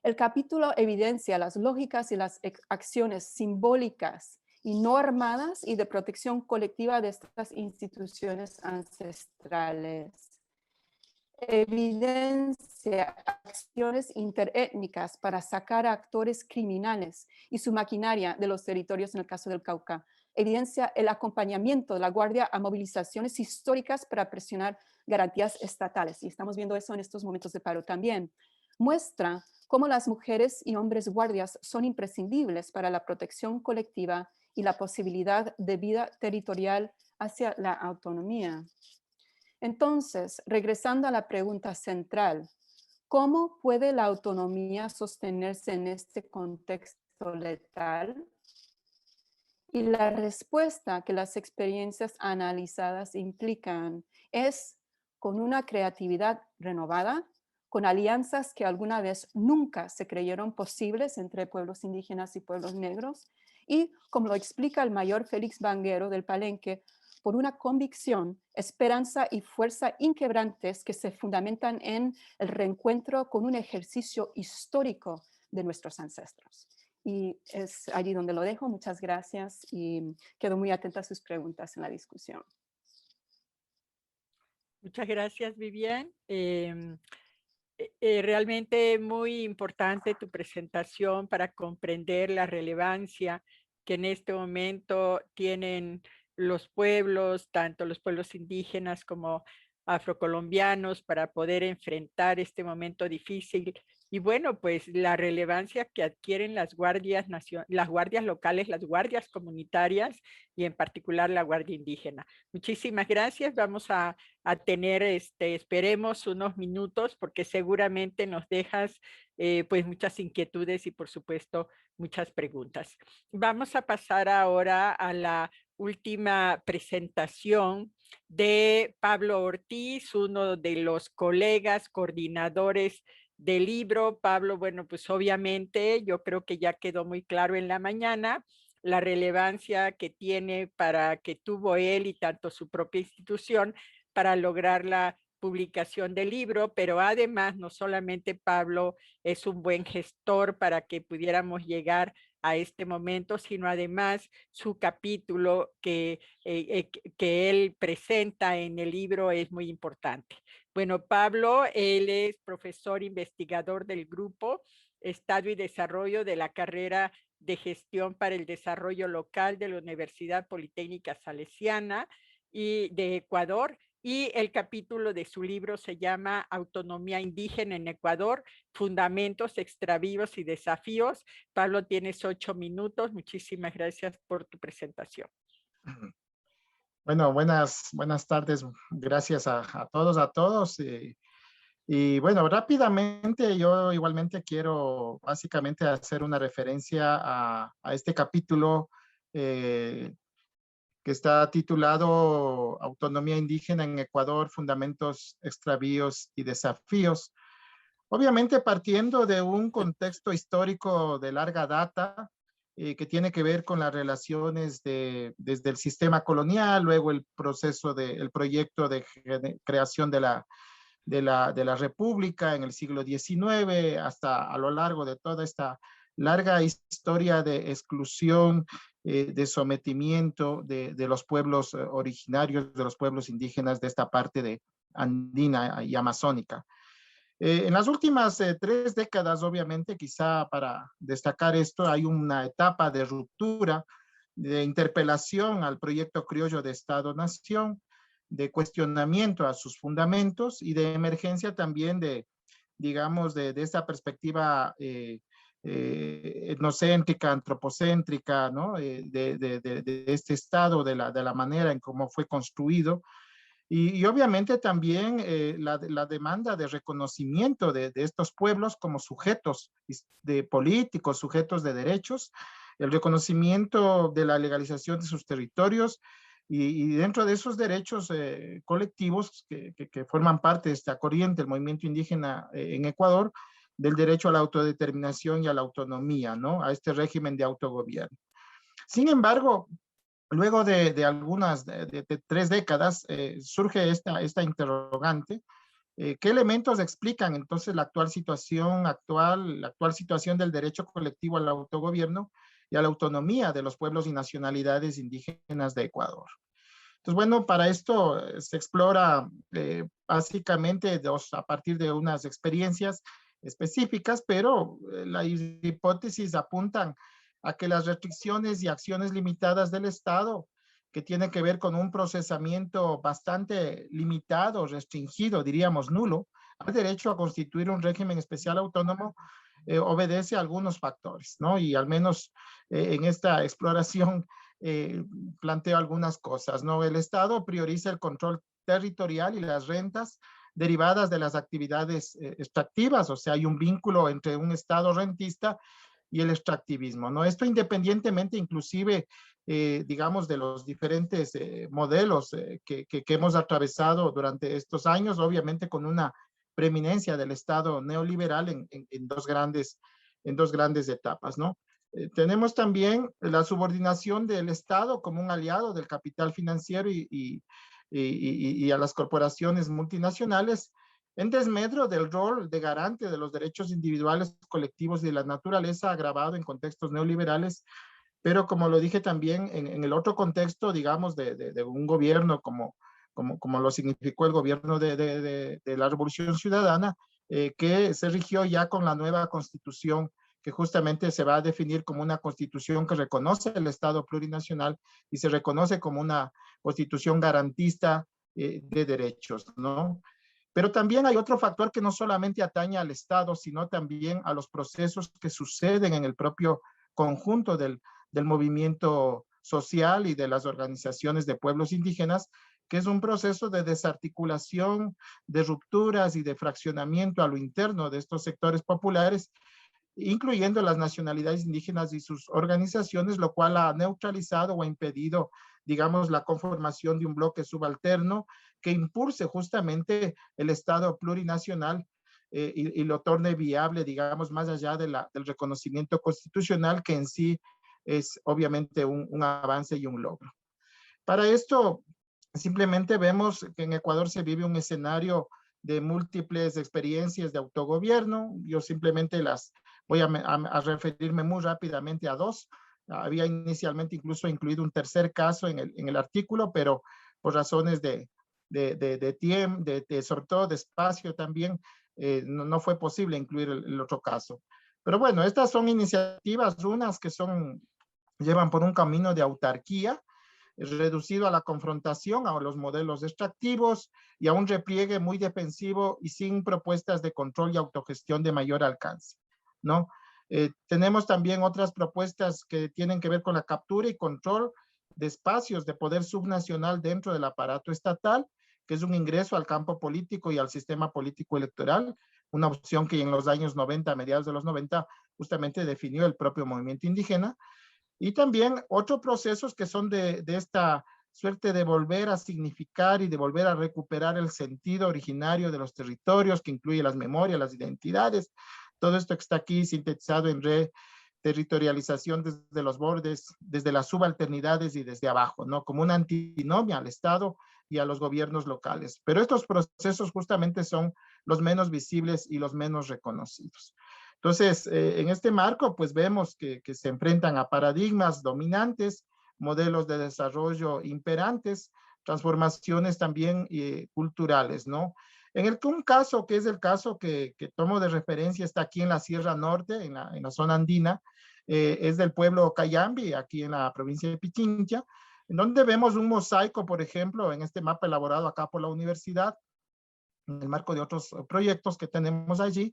El capítulo evidencia las lógicas y las acciones simbólicas y no armadas y de protección colectiva de estas instituciones ancestrales. Evidencia acciones interétnicas para sacar a actores criminales y su maquinaria de los territorios en el caso del Cauca. Evidencia el acompañamiento de la Guardia a movilizaciones históricas para presionar garantías estatales. Y estamos viendo eso en estos momentos de paro también. Muestra cómo las mujeres y hombres guardias son imprescindibles para la protección colectiva y la posibilidad de vida territorial hacia la autonomía. Entonces, regresando a la pregunta central, ¿cómo puede la autonomía sostenerse en este contexto letal? Y la respuesta que las experiencias analizadas implican es con una creatividad renovada, con alianzas que alguna vez nunca se creyeron posibles entre pueblos indígenas y pueblos negros, y como lo explica el mayor Félix Banguero del Palenque, por una convicción, esperanza y fuerza inquebrantes que se fundamentan en el reencuentro con un ejercicio histórico de nuestros ancestros. Y es allí donde lo dejo. Muchas gracias y quedo muy atenta a sus preguntas en la discusión. Muchas gracias, Vivian. Realmente muy importante tu presentación para comprender la relevancia que en este momento tienen los pueblos, tanto los pueblos indígenas como afrocolombianos, para poder enfrentar este momento difícil. Y bueno, pues la relevancia que adquieren las guardias locales, las guardias comunitarias y en particular la guardia indígena. Muchísimas gracias. Vamos a tener, esperemos unos minutos porque seguramente nos dejas pues muchas inquietudes y por supuesto muchas preguntas. Vamos a pasar ahora a la última presentación de Pablo Ortiz, uno de los colegas coordinadores del libro. Pablo, bueno, pues obviamente yo creo que ya quedó muy claro en la mañana la relevancia que tiene para que tuvo él y tanto su propia institución para lograr la publicación del libro, pero además no solamente Pablo es un buen gestor para que pudiéramos llegar a este momento, sino además su capítulo que él presenta en el libro es muy importante. Bueno, Pablo, él es profesor investigador del grupo Estado y Desarrollo de la carrera de Gestión para el Desarrollo Local de la Universidad Politécnica Salesiana y de Ecuador, y el capítulo de su libro se llama Autonomía Indígena en Ecuador, Fundamentos, Extravíos y Desafíos. Pablo, tienes 8 minutos. Muchísimas gracias por tu presentación. Bueno, buenas tardes. Gracias a todos. Y bueno, rápidamente yo igualmente quiero básicamente hacer una referencia a este capítulo que está titulado Autonomía Indígena en Ecuador, Fundamentos, Extravíos y Desafíos. Obviamente partiendo de un contexto histórico de larga data, que tiene que ver con las relaciones desde el sistema colonial, luego el proyecto de creación de la República en el siglo XIX, hasta a lo largo de toda esta larga historia de exclusión, de sometimiento de los pueblos originarios, de los pueblos indígenas de esta parte andina y amazónica. En las últimas 3 décadas, obviamente, quizá para destacar esto, hay una etapa de ruptura, de interpelación al proyecto criollo de Estado-Nación, de cuestionamiento a sus fundamentos y de emergencia también digamos, de esta perspectiva etnocéntrica, antropocéntrica, ¿no? De este Estado, de la manera en cómo fue construido. Y obviamente también la demanda de reconocimiento de estos pueblos como sujetos políticos, sujetos de derechos, el reconocimiento de la legalización de sus territorios y dentro de esos derechos colectivos que forman parte de esta corriente, el movimiento indígena en Ecuador, del derecho a la autodeterminación y a la autonomía, ¿no? A este régimen de autogobierno. Sin embargo, luego de algunas, de 3 décadas, surge esta interrogante. ¿Qué elementos explican entonces la actual situación del derecho colectivo al autogobierno y a la autonomía de los pueblos y nacionalidades indígenas de Ecuador? Entonces, bueno, para esto se explora básicamente a partir de unas experiencias específicas, pero las hipótesis apuntan a que las restricciones y acciones limitadas del Estado, que tiene que ver con un procesamiento bastante limitado, restringido, diríamos nulo, al derecho a constituir un régimen especial autónomo, obedece a algunos factores, ¿no? Y al menos en esta exploración planteo algunas cosas, ¿no? El Estado prioriza el control territorial y las rentas derivadas de las actividades extractivas, o sea, hay un vínculo entre un Estado rentista y el extractivismo, ¿no? Esto independientemente inclusive, digamos, de los diferentes modelos que hemos atravesado durante estos años, obviamente con una preeminencia del Estado neoliberal en dos grandes etapas, ¿no? Tenemos también la subordinación del Estado como un aliado del capital financiero y a las corporaciones multinacionales, en desmedro del rol de garante de los derechos individuales, colectivos y de la naturaleza, agravado en contextos neoliberales, pero como lo dije también en el otro contexto, digamos, de un gobierno como lo significó el gobierno de la Revolución Ciudadana, que se rigió ya con la nueva constitución, que justamente se va a definir como una constitución que reconoce el Estado plurinacional y se reconoce como una constitución garantista de derechos, ¿no? Pero también hay otro factor que no solamente atañe al Estado, sino también a los procesos que suceden en el propio conjunto del movimiento social y de las organizaciones de pueblos indígenas, que es un proceso de desarticulación, de rupturas y de fraccionamiento a lo interno de estos sectores populares, incluyendo las nacionalidades indígenas y sus organizaciones, lo cual ha neutralizado o ha impedido, digamos, la conformación de un bloque subalterno que impulse justamente el Estado plurinacional y lo torne viable, digamos, más allá del reconocimiento constitucional, que en sí es obviamente un avance y un logro. Para esto, simplemente vemos que en Ecuador se vive un escenario de múltiples experiencias de autogobierno. Yo simplemente voy a referirme muy rápidamente a 2. Había inicialmente incluso incluido un tercer caso en el artículo, pero por razones de tiempo, sobre todo de espacio también, no fue posible incluir el otro caso. Pero bueno, estas son iniciativas, unas que llevan por un camino de autarquía, reducido a la confrontación, a los modelos extractivos y a un repliegue muy defensivo y sin propuestas de control y autogestión de mayor alcance, ¿no? Tenemos también otras propuestas que tienen que ver con la captura y control de espacios de poder subnacional dentro del aparato estatal, que es un ingreso al campo político y al sistema político electoral, una opción que en los años 90, a mediados de los 90, justamente definió el propio movimiento indígena. Y también otros procesos que son de esta suerte de volver a significar y de volver a recuperar el sentido originario de los territorios, que incluye las memorias, las identidades, todo esto que está aquí sintetizado en reterritorialización desde los bordes, desde las subalternidades y desde abajo, ¿no? Como una antinomia al Estado y a los gobiernos locales. Pero estos procesos justamente son los menos visibles y los menos reconocidos. Entonces, en este marco, pues vemos que se enfrentan a paradigmas dominantes, modelos de desarrollo imperantes, transformaciones también culturales, ¿no? Un caso que es el caso que tomo de referencia está aquí en la Sierra Norte, en la zona andina, es del pueblo Cayambi, aquí en la provincia de Pichincha, en donde vemos un mosaico, por ejemplo, en este mapa elaborado acá por la universidad, en el marco de otros proyectos que tenemos allí,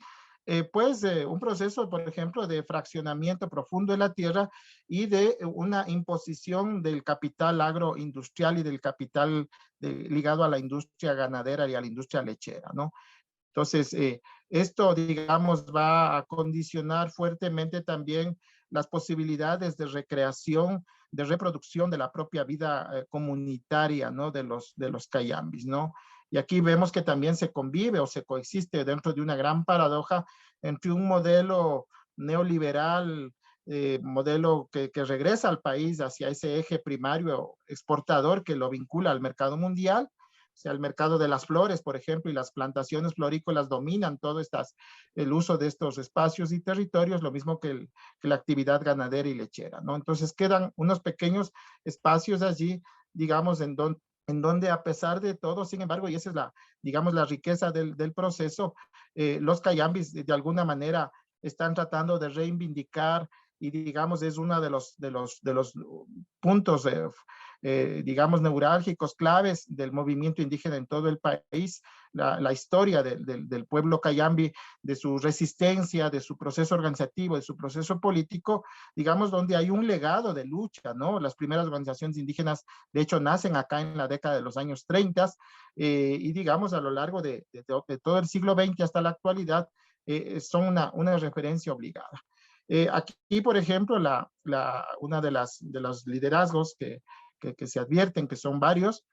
un proceso, por ejemplo, de fraccionamiento profundo de la tierra y de una imposición del capital agroindustrial y del capital ligado a la industria ganadera y a la industria lechera, ¿no? Entonces, esto, digamos, va a condicionar fuertemente también las posibilidades de recreación, de reproducción de la propia vida comunitaria, ¿no? De los cayambis, ¿no? Y aquí vemos que también se convive o se coexiste dentro de una gran paradoja entre un modelo neoliberal, modelo que regresa al país hacia ese eje primario exportador que lo vincula al mercado mundial, o sea, el mercado de las flores, por ejemplo, y las plantaciones florícolas dominan todo el uso de estos espacios y territorios, lo mismo que la actividad ganadera y lechera, ¿no? Entonces quedan unos pequeños espacios allí, digamos, en donde a pesar de todo, sin embargo, y esa es digamos, la riqueza del proceso, los cayambis de alguna manera están tratando de reivindicar y, digamos, es uno de los puntos, digamos, neurálgicos, claves del movimiento indígena en todo el país, la historia del pueblo cayambi, de su resistencia, de su proceso organizativo, de su proceso político, digamos, donde hay un legado de lucha, ¿no? Las primeras organizaciones indígenas, de hecho, nacen acá en la década de los años 30 y, digamos, a lo largo de todo el siglo XX hasta la actualidad, son una referencia obligada. Aquí, por ejemplo, una de los liderazgos que se advierten, que son varios,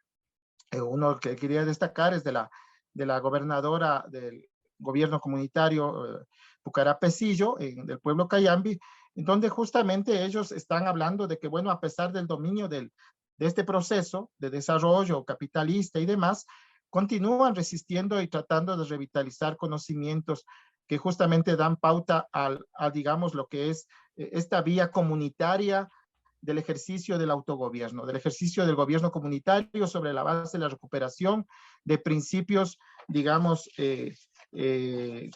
uno que quería destacar es de la gobernadora del gobierno comunitario, Pucará Pesillo, del pueblo Cayambi, en donde justamente ellos están hablando de que, bueno, a pesar del dominio de este proceso de desarrollo capitalista y demás, continúan resistiendo y tratando de revitalizar conocimientos que justamente dan pauta a digamos, lo que es esta vía comunitaria del ejercicio del autogobierno, del ejercicio del gobierno comunitario sobre la base de la recuperación de principios, digamos,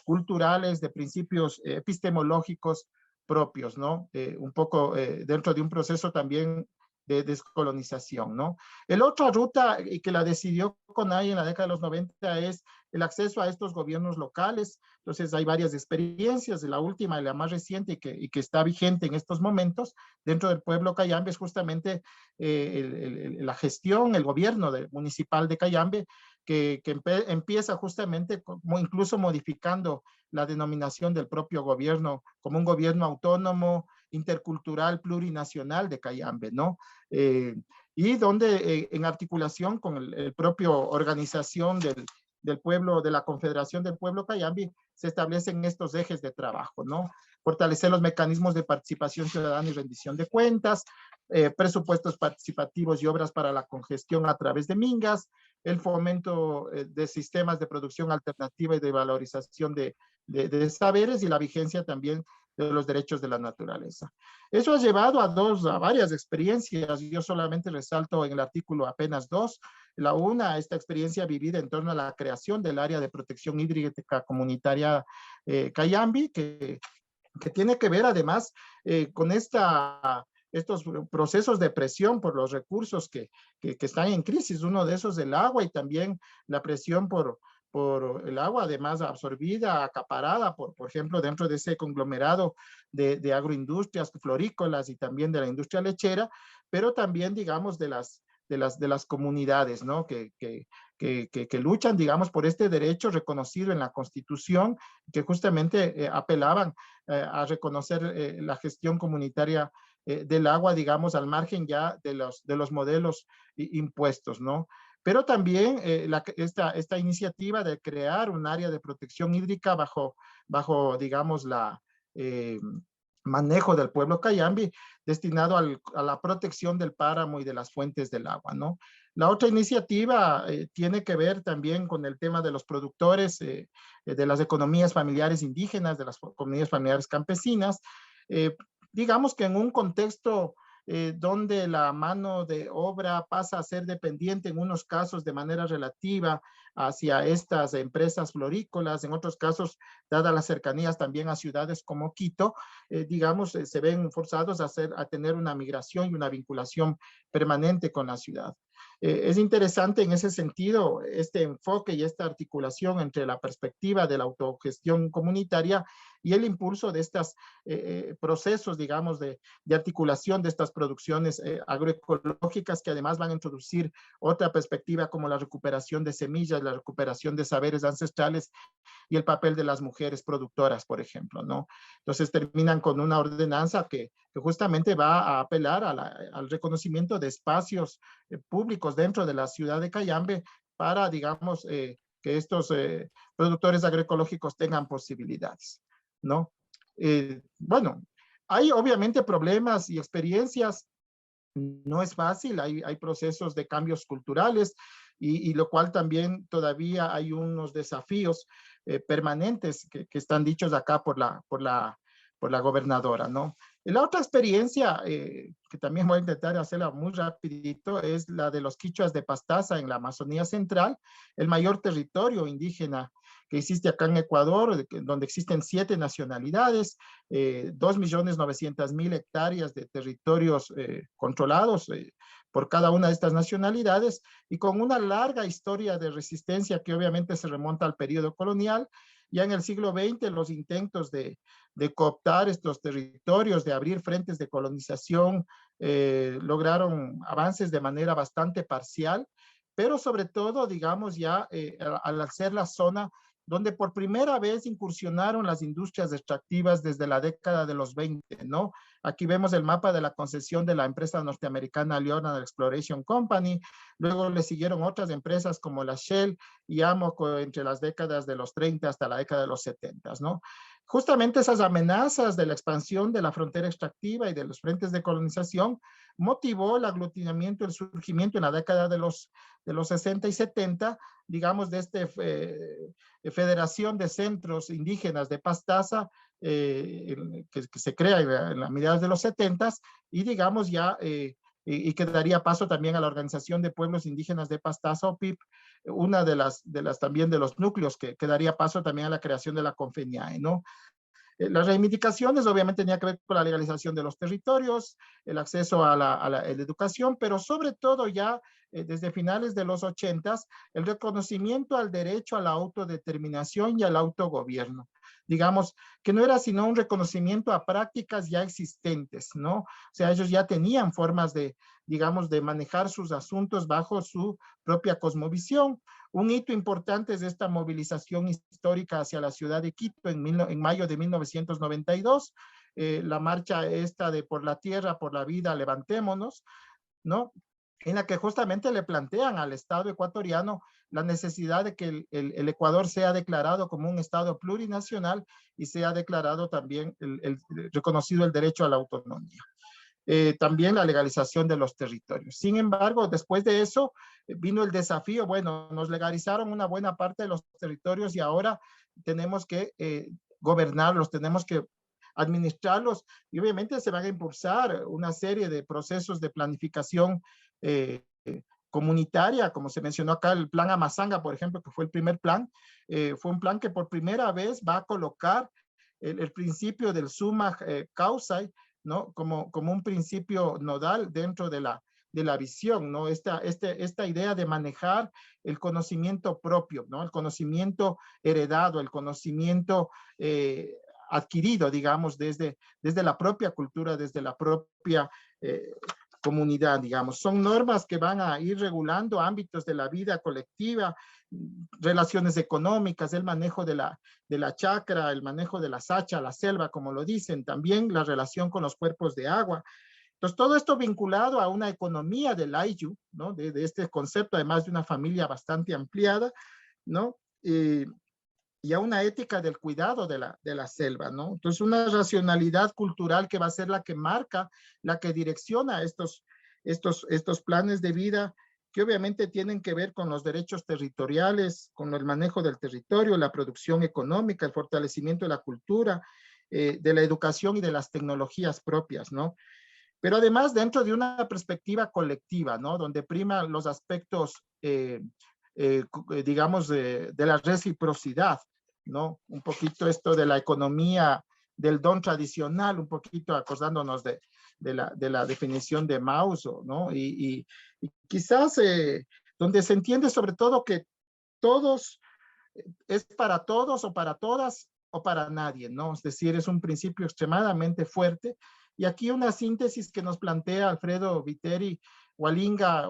culturales, de principios epistemológicos propios, ¿no? Un poco dentro de un proceso también de descolonización, ¿no? La otra ruta y que la decidió CONAIE en la década de los 90 es el acceso a estos gobiernos locales. Entonces hay varias experiencias, la última y la más reciente y que está vigente en estos momentos dentro del pueblo Cayambe es justamente la gestión, el gobierno municipal de Cayambe que empieza justamente como incluso modificando la denominación del propio gobierno como un gobierno autónomo, intercultural, plurinacional de Cayambe, ¿no? Y donde en articulación con el propio organización del pueblo, de la Confederación del Pueblo Cayambi, se establecen estos ejes de trabajo, ¿no? Fortalecer los mecanismos de participación ciudadana y rendición de cuentas, presupuestos participativos y obras para la congestión a través de mingas, el fomento de sistemas de producción alternativa y de valorización de saberes y la vigencia también de los derechos de la naturaleza. Eso ha llevado a varias experiencias. Yo solamente resalto en el artículo apenas dos. La una, esta experiencia vivida en torno a la creación del área de protección hídrica comunitaria Cayambi, que tiene que ver además con estos procesos de presión por los recursos que están en crisis. Uno de esos es el agua y también la presión por el agua, además absorbida, acaparada, por ejemplo, dentro de ese conglomerado de agroindustrias florícolas y también de la industria lechera, pero también, digamos, de las comunidades, ¿no? Que luchan, digamos, por este derecho reconocido en la Constitución, que justamente apelaban a reconocer la gestión comunitaria del agua, digamos, al margen ya de los modelos impuestos, ¿no? Pero también esta iniciativa de crear un área de protección hídrica bajo digamos, manejo del pueblo Cayambe, destinado a la protección del páramo y de las fuentes del agua, ¿no? La otra iniciativa tiene que ver también con el tema de los productores, de las economías familiares indígenas, de las comunidades familiares campesinas. Digamos que en un contexto donde la mano de obra pasa a ser dependiente en unos casos de manera relativa hacia estas empresas florícolas, en otros casos, dadas las cercanías también a ciudades como Quito, digamos, se ven forzados a tener una migración y una vinculación permanente con la ciudad. Es interesante en ese sentido este enfoque y esta articulación entre la perspectiva de la autogestión comunitaria y el impulso de estos procesos, digamos, de articulación de estas producciones agroecológicas, que además van a introducir otra perspectiva como la recuperación de semillas, la recuperación de saberes ancestrales y el papel de las mujeres productoras, por ejemplo, ¿no? Entonces terminan con una ordenanza que justamente va a apelar al reconocimiento de espacios públicos dentro de la ciudad de Cayambe para, digamos, que estos productores agroecológicos tengan posibilidades, ¿no? Bueno, hay obviamente problemas y experiencias, no es fácil, hay procesos de cambios culturales y lo cual también todavía hay unos desafíos permanentes que están dichos acá por la gobernadora, ¿no? La otra experiencia, que también voy a intentar hacerla muy rapidito, es la de los quichuas de Pastaza en la Amazonía Central, el mayor territorio indígena que existe acá en Ecuador, donde existen 7 nacionalidades, 2.900.000 hectáreas de territorios controlados por cada una de estas nacionalidades y con una larga historia de resistencia que obviamente se remonta al periodo colonial. Ya en el siglo XX los intentos de cooptar estos territorios, de abrir frentes de colonización, lograron avances de manera bastante parcial, pero sobre todo, digamos, ya al ser la zona donde por primera vez incursionaron las industrias extractivas desde la década de los 20, ¿no? Aquí vemos el mapa de la concesión de la empresa norteamericana Leonard Exploration Company, luego le siguieron otras empresas como la Shell y Amoco entre las décadas de los 30 hasta la década de los 70, ¿no? Justamente esas amenazas de la expansión de la frontera extractiva y de los frentes de colonización motivó el aglutinamiento, el surgimiento en la década de los 60 y 70, digamos, de esta Federación de Centros Indígenas de Pastaza, que se crea en la mediados de los 70 y digamos ya, y que daría paso también a la Organización de Pueblos Indígenas de Pastaza, OPIP, una de las también de los núcleos que daría paso también a la creación de la CONFENIAE, ¿no? Las reivindicaciones obviamente tenían que ver con la legalización de los territorios, el acceso a la educación, pero sobre todo ya desde finales de los 80s, el reconocimiento al derecho a la autodeterminación y al autogobierno. Digamos que no era sino un reconocimiento a prácticas ya existentes, ¿no? O sea, ellos ya tenían formas de, digamos, de manejar sus asuntos bajo su propia cosmovisión. Un hito importante es esta movilización histórica hacia la ciudad de Quito en mayo de 1992, la marcha esta de Por la Tierra, por la Vida, levantémonos, ¿no? En la que justamente le plantean al Estado ecuatoriano la necesidad de que el Ecuador sea declarado como un Estado plurinacional y sea declarado también reconocido el derecho a la autonomía. También la legalización de los territorios. Sin embargo, después de eso vino el desafío, bueno, nos legalizaron una buena parte de los territorios y ahora tenemos que gobernarlos, tenemos que administrarlos y obviamente se van a impulsar una serie de procesos de planificación comunitaria, como se mencionó acá, el plan Amazanga, por ejemplo, que fue el primer plan, fue un plan que por primera vez va a colocar el principio del summa causa, ¿no? Como un principio nodal dentro de la visión, ¿no? Esta idea de manejar el conocimiento propio, ¿no? El conocimiento heredado, el conocimiento adquirido, digamos, desde la propia cultura, desde la propia comunidad, digamos. Son normas que van a ir regulando ámbitos de la vida colectiva, relaciones económicas, el manejo de la chacra, el manejo de la sacha, la selva, como lo dicen, también la relación con los cuerpos de agua. Entonces, todo esto vinculado a una economía del Ayllu, ¿no? De este concepto, además de una familia bastante ampliada, ¿no? Y a una ética del cuidado de la selva, ¿no? Entonces, una racionalidad cultural que va a ser la que marca, la que direcciona estos planes de vida que obviamente tienen que ver con los derechos territoriales, con el manejo del territorio, la producción económica, el fortalecimiento de la cultura, de la educación y de las tecnologías propias, ¿no? Pero además dentro de una perspectiva colectiva, ¿no? Donde priman los aspectos, digamos, de la reciprocidad, ¿no? Un poquito esto de la economía del don tradicional, un poquito acordándonos de la definición de Mao, ¿no? Y quizás donde se entiende sobre todo que todos es para todos o para todas o para nadie, ¿no? Es decir, es un principio extremadamente fuerte. Y aquí una síntesis que nos plantea Alfredo Viteri Wallinga,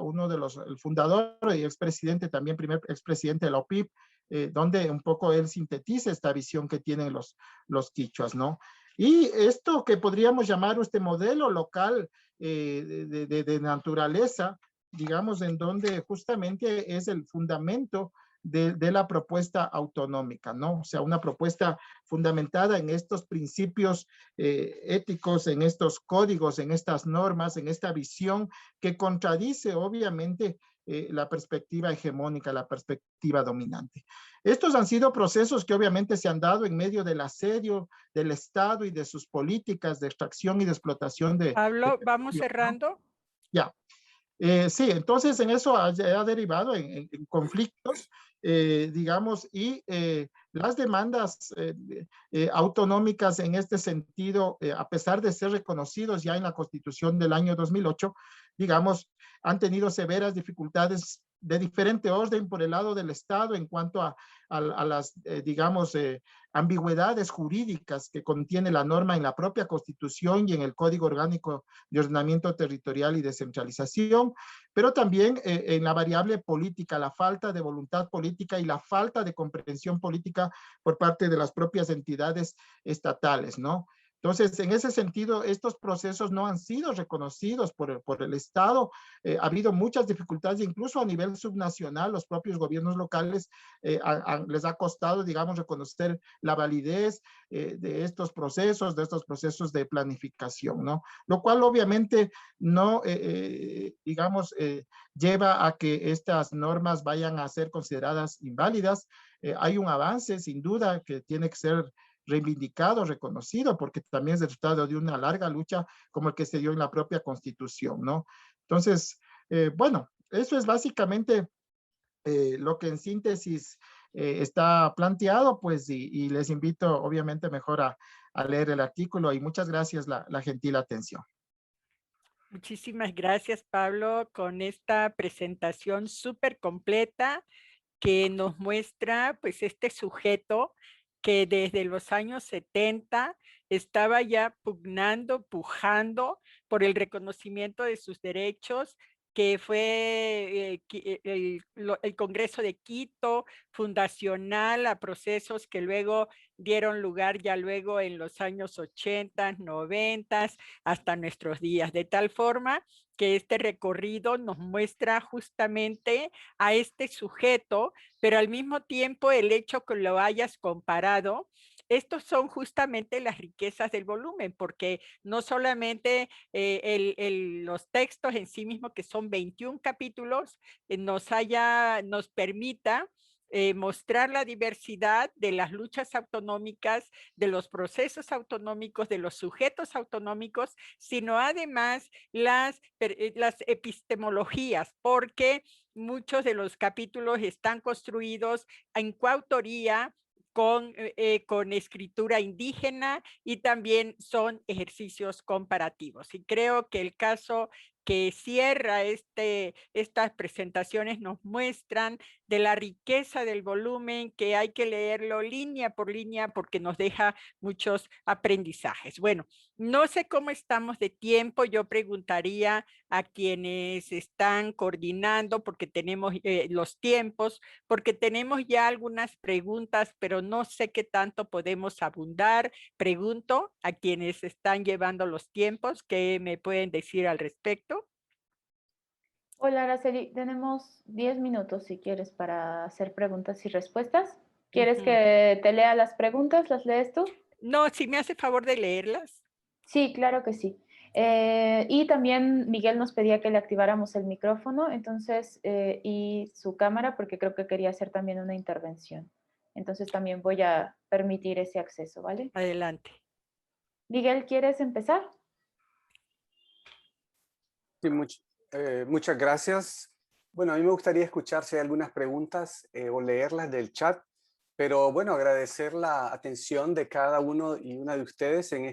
el fundador y expresidente, también primer expresidente de la OPIP, donde un poco él sintetiza esta visión que tienen los quichuas, ¿no? Y esto que podríamos llamar este modelo local de naturaleza, digamos, en donde justamente es el fundamento de la propuesta autonómica, ¿no? O sea, una propuesta fundamentada en estos principios éticos, en estos códigos, en estas normas, en esta visión que contradice obviamente la perspectiva hegemónica, la perspectiva dominante. Estos han sido procesos que obviamente se han dado en medio del asedio del Estado y de sus políticas de extracción y de explotación de... Pablo, vamos cerrando. ¿no? Ya. Sí, entonces en eso ha derivado en conflictos, digamos, y las demandas autonómicas en este sentido, a pesar de ser reconocidos ya en la Constitución del año 2008, digamos, han tenido severas dificultades de diferente orden por el lado del Estado en cuanto a las, digamos, ambigüedades jurídicas que contiene la norma en la propia Constitución y en el Código Orgánico de Ordenamiento Territorial y Descentralización, pero también en la variable política, la falta de voluntad política y la falta de comprensión política por parte de las propias entidades estatales, ¿no? Entonces, en ese sentido, estos procesos no han sido reconocidos por el Estado. Ha habido muchas dificultades, incluso a nivel subnacional, los propios gobiernos locales les ha costado, digamos, reconocer la validez de estos procesos de planificación, ¿no? Lo cual obviamente no, digamos, lleva a que estas normas vayan a ser consideradas inválidas. Hay un avance, sin duda, que tiene que ser reivindicado, reconocido, porque también es el resultado de una larga lucha como el que se dio en la propia Constitución, ¿no? Entonces, bueno, eso es básicamente lo que en síntesis está planteado, pues, y les invito obviamente mejor a leer el artículo y muchas gracias la gentil atención. Muchísimas gracias, Pablo, con esta presentación súper completa que nos muestra, pues, este sujeto que desde los años 70 estaba ya pujando por el reconocimiento de sus derechos, que fue el Congreso de Quito, fundacional a procesos que luego dieron lugar ya luego en los años 80, 90, hasta nuestros días, de tal forma que este recorrido nos muestra justamente a este sujeto, pero al mismo tiempo el hecho que lo hayas comparado, estos son justamente las riquezas del volumen, porque no solamente los textos en sí mismos, que son 21 capítulos, nos permita mostrar la diversidad de las luchas autonómicas, de los procesos autonómicos, de los sujetos autonómicos, sino además las epistemologías, porque muchos de los capítulos están construidos en coautoría con escritura indígena y también son ejercicios comparativos. Y creo que el caso que cierra estas presentaciones nos muestran de la riqueza del volumen, que hay que leerlo línea por línea porque nos deja muchos aprendizajes. Bueno, no sé cómo estamos de tiempo. Yo preguntaría a quienes están coordinando porque tenemos los tiempos, porque tenemos ya algunas preguntas, pero no sé qué tanto podemos abundar. Pregunto a quienes están llevando los tiempos, ¿qué me pueden decir al respecto? Hola, Araceli. Tenemos 10 minutos si quieres para hacer preguntas y respuestas. ¿Quieres que te lea las preguntas? ¿Las lees tú? No, si me hace favor de leerlas. Sí, claro que sí. Y también Miguel nos pedía que le activáramos el micrófono, entonces, y su cámara, porque creo que quería hacer también una intervención. Entonces también voy a permitir ese acceso, ¿vale? Adelante. Miguel, ¿quieres empezar? Sí, muchas gracias. Bueno, a mí me gustaría escuchar si hay algunas preguntas o leerlas del chat, pero bueno, agradecer la atención de cada uno y una de ustedes en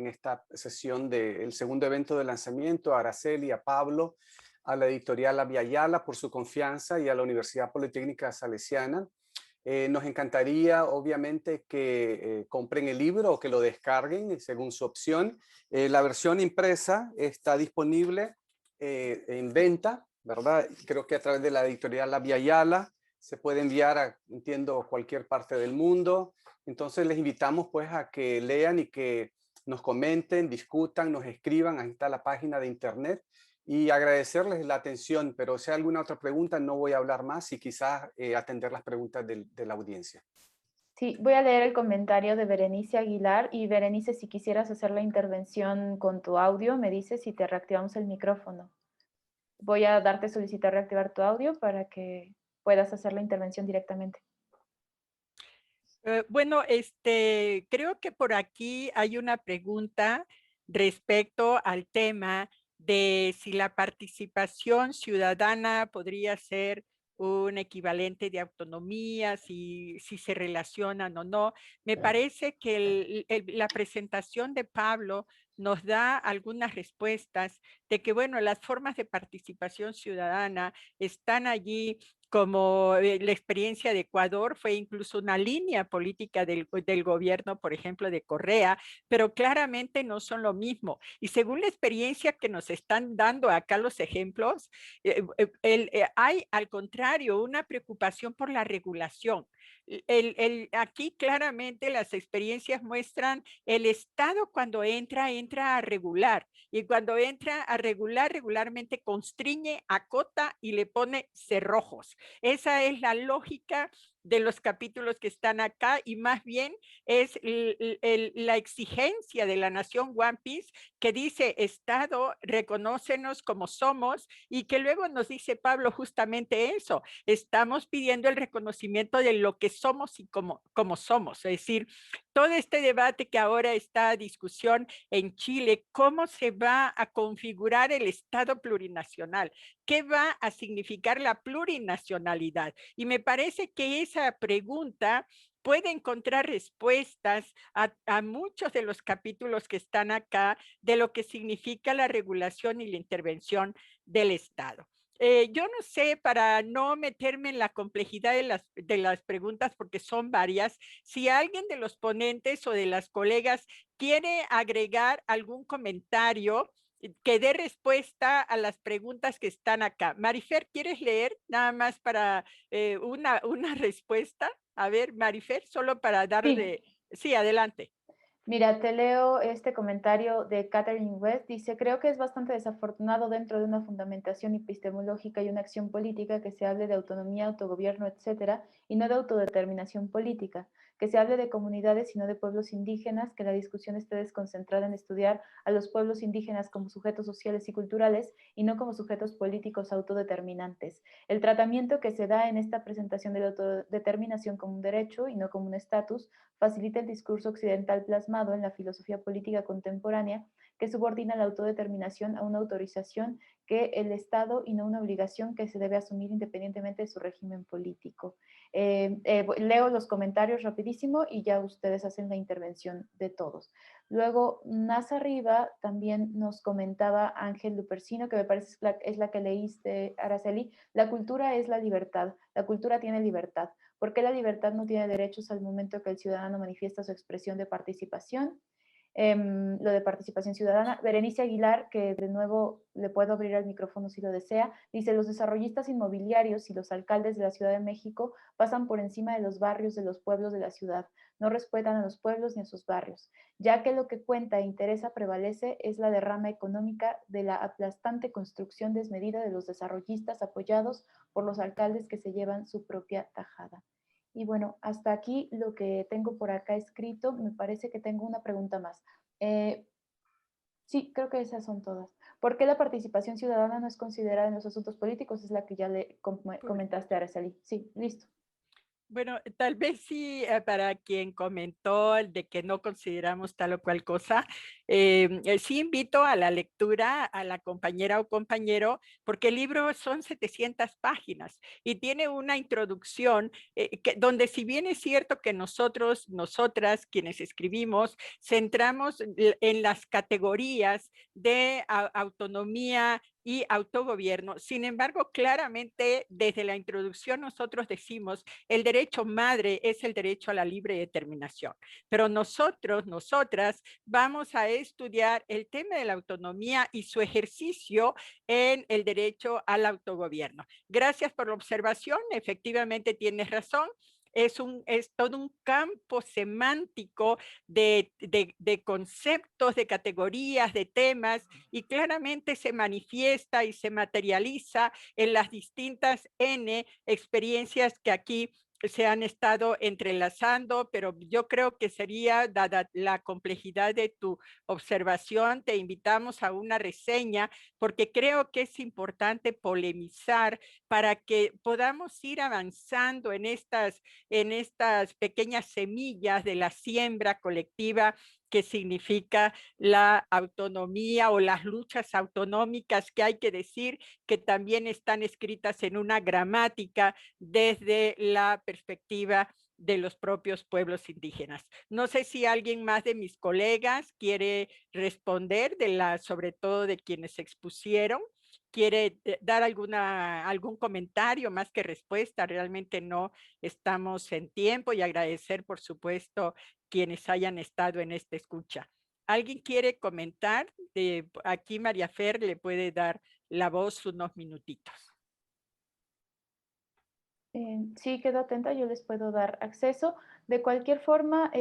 esta sesión del segundo evento de lanzamiento, a Araceli, a Pablo, a la editorial Abya-Yala por su confianza y a la Universidad Politécnica Salesiana. Nos encantaría, obviamente, que compren el libro o que lo descarguen según su opción. La versión impresa está disponible en venta, ¿verdad? Creo que a través de la editorial Abya-Yala se puede enviar a, entiendo, cualquier parte del mundo. Entonces les invitamos pues a que lean y que nos comenten, discutan, nos escriban. Ahí está la página de internet. Y agradecerles la atención, pero si hay alguna otra pregunta no voy a hablar más y quizás atender las preguntas de la audiencia. Sí, voy a leer el comentario de Berenice Aguilar. Y Berenice, si quisieras hacer la intervención con tu audio, me dices si te reactivamos el micrófono. Voy a darte solicitar reactivar tu audio para que puedas hacer la intervención directamente. Bueno, creo que por aquí hay una pregunta respecto al tema de si la participación ciudadana podría ser un equivalente de autonomía, si se relacionan o no. Me parece que la presentación de Pablo nos da algunas respuestas de que, bueno, las formas de participación ciudadana están allí, como la experiencia de Ecuador fue incluso una línea política del gobierno, por ejemplo, de Correa, pero claramente no son lo mismo. Y según la experiencia que nos están dando acá los ejemplos, hay al contrario una preocupación por la regulación. Aquí claramente las experiencias muestran el Estado cuando entra a regular, y cuando entra a regular, regularmente constriñe, acota y le pone cerrojos. Esa es la lógica de los capítulos que están acá, y más bien es la exigencia de la nación One Piece, que dice: Estado, reconócenos como somos, y que luego nos dice Pablo justamente eso: estamos pidiendo el reconocimiento de lo que somos y como somos. Es decir, todo este debate que ahora está a discusión en Chile, ¿cómo se va a configurar el Estado plurinacional? ¿Qué va a significar la plurinacionalidad? Y me parece que esa pregunta puede encontrar respuestas a muchos de los capítulos que están acá de lo que significa la regulación y la intervención del Estado. Yo no sé, para no meterme en la complejidad de las preguntas, porque son varias, si alguien de los ponentes o de las colegas quiere agregar algún comentario que dé respuesta a las preguntas que están acá. Marifer, ¿quieres leer nada más para una respuesta? A ver, Marifer, solo para darle... Sí, adelante. Mira, te leo este comentario de Catherine West. Dice: creo que es bastante desafortunado dentro de una fundamentación epistemológica y una acción política que se hable de autonomía, autogobierno, etcétera, y no de autodeterminación política, que se hable de comunidades y no de pueblos indígenas, que la discusión esté desconcentrada en estudiar a los pueblos indígenas como sujetos sociales y culturales y no como sujetos políticos autodeterminantes. El tratamiento que se da en esta presentación de la autodeterminación como un derecho y no como un estatus facilita el discurso occidental plasmado en la filosofía política contemporánea, que subordina la autodeterminación a una autorización que el Estado y no una obligación que se debe asumir independientemente de su régimen político. Leo los comentarios rapidísimo y ya ustedes hacen la intervención de todos. Luego, más arriba también nos comentaba Ángel Lupercino, que me parece es la que leíste, Araceli, la cultura es la libertad, la cultura tiene libertad. ¿Por qué la libertad no tiene derechos al momento que el ciudadano manifiesta su expresión de participación? Lo de participación ciudadana. Berenice Aguilar, que de nuevo le puedo abrir el micrófono si lo desea, dice: los desarrollistas inmobiliarios y los alcaldes de la Ciudad de México pasan por encima de los barrios de los pueblos de la ciudad, no respetan a los pueblos ni a sus barrios, ya que lo que cuenta e interesa prevalece es la derrama económica de la aplastante construcción desmedida de los desarrollistas apoyados por los alcaldes que se llevan su propia tajada. Y bueno, hasta aquí lo que tengo por acá escrito. Me parece que tengo una pregunta más. Sí, creo que esas son todas. ¿Por qué la participación ciudadana no es considerada en los asuntos políticos? Es la que ya le comentaste a Araceli. Sí, listo. Bueno, tal vez sí, para quien comentó el de que no consideramos tal o cual cosa, sí invito a la lectura a la compañera o compañero, porque el libro son 700 páginas y tiene una introducción donde, si bien es cierto que nosotros, nosotras, quienes escribimos, centramos en las categorías de autonomía y autogobierno. Sin embargo, claramente desde la introducción nosotros decimos el derecho madre es el derecho a la libre determinación. Pero nosotros, nosotras, vamos a estudiar el tema de la autonomía y su ejercicio en el derecho al autogobierno. Gracias por la observación, efectivamente tienes razón. Es todo un campo semántico de conceptos, de categorías, de temas, y claramente se manifiesta y se materializa en las distintas experiencias que aquí se han estado entrelazando, pero yo creo que sería, dada la complejidad de tu observación, te invitamos a una reseña, porque creo que es importante polemizar para que podamos ir avanzando en estas pequeñas semillas de la siembra colectiva que significa la autonomía o las luchas autonómicas, que hay que decir que también están escritas en una gramática desde la perspectiva de los propios pueblos indígenas. No sé si alguien más de mis colegas quiere responder, sobre todo de quienes expusieron. ¿Quiere dar algún comentario más que respuesta? Realmente no estamos en tiempo, y agradecer, por supuesto, quienes hayan estado en esta escucha. ¿Alguien quiere comentar? Aquí María Fer le puede dar la voz unos minutitos. Sí, quedo atenta, yo les puedo dar acceso. De cualquier forma,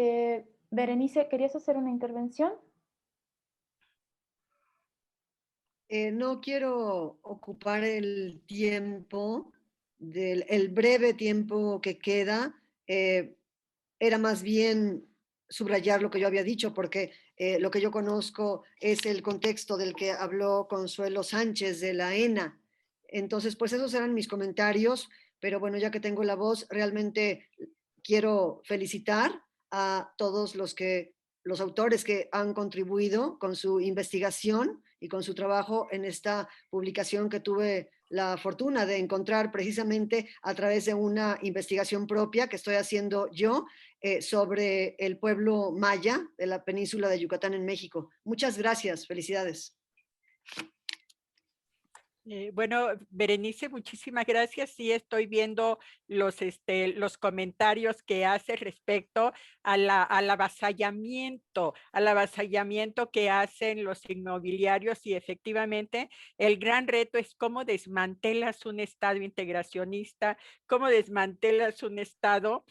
Berenice, ¿querías hacer una intervención? No quiero ocupar el tiempo, el breve tiempo que queda. Era más bien subrayar lo que yo había dicho, porque lo que yo conozco es el contexto del que habló Consuelo Sánchez de la ENA. Entonces, pues esos eran mis comentarios, pero bueno, ya que tengo la voz, realmente quiero felicitar a todos los autores que han contribuido con su investigación y con su trabajo en esta publicación que tuve la fortuna de encontrar precisamente a través de una investigación propia que estoy haciendo yo sobre el pueblo maya de la península de Yucatán en México. Muchas gracias, felicidades. Bueno, Berenice, muchísimas gracias. Sí, estoy viendo los comentarios que hace respecto al avasallamiento que hacen los inmobiliarios, y efectivamente el gran reto es cómo desmantelas un Estado integracionista, cómo desmantelas un Estado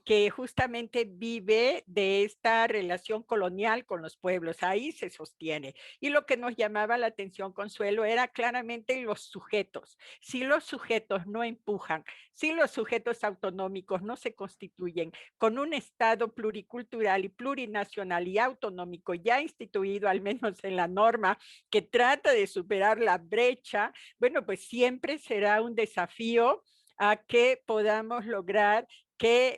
que justamente vive de esta relación colonial con los pueblos. Ahí se sostiene. Y lo que nos llamaba la atención, Consuelo, era claramente los sujetos. Si los sujetos no empujan, si los sujetos autonómicos no se constituyen con un Estado pluricultural y plurinacional y autonómico ya instituido, al menos en la norma, que trata de superar la brecha, bueno, pues siempre será un desafío a que podamos lograr que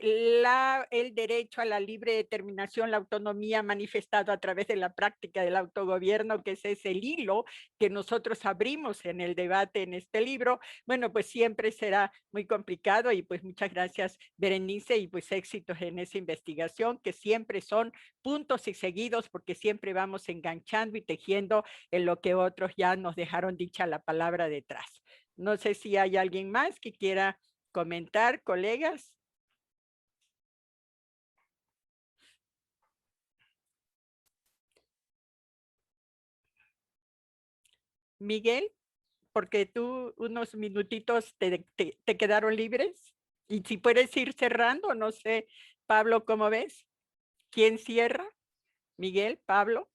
el derecho a la libre determinación, la autonomía manifestado a través de la práctica del autogobierno, que ese es el hilo que nosotros abrimos en el debate en este libro, bueno, pues siempre será muy complicado y pues muchas gracias, Berenice, y pues éxitos en esa investigación, que siempre son puntos y seguidos, porque siempre vamos enganchando y tejiendo en lo que otros ya nos dejaron dicha la palabra detrás. No sé si hay alguien más que quiera comentar, colegas. Miguel, porque tú unos minutitos te quedaron libres. Y si puedes ir cerrando, no sé, Pablo, ¿cómo ves? ¿Quién cierra? Miguel, Pablo.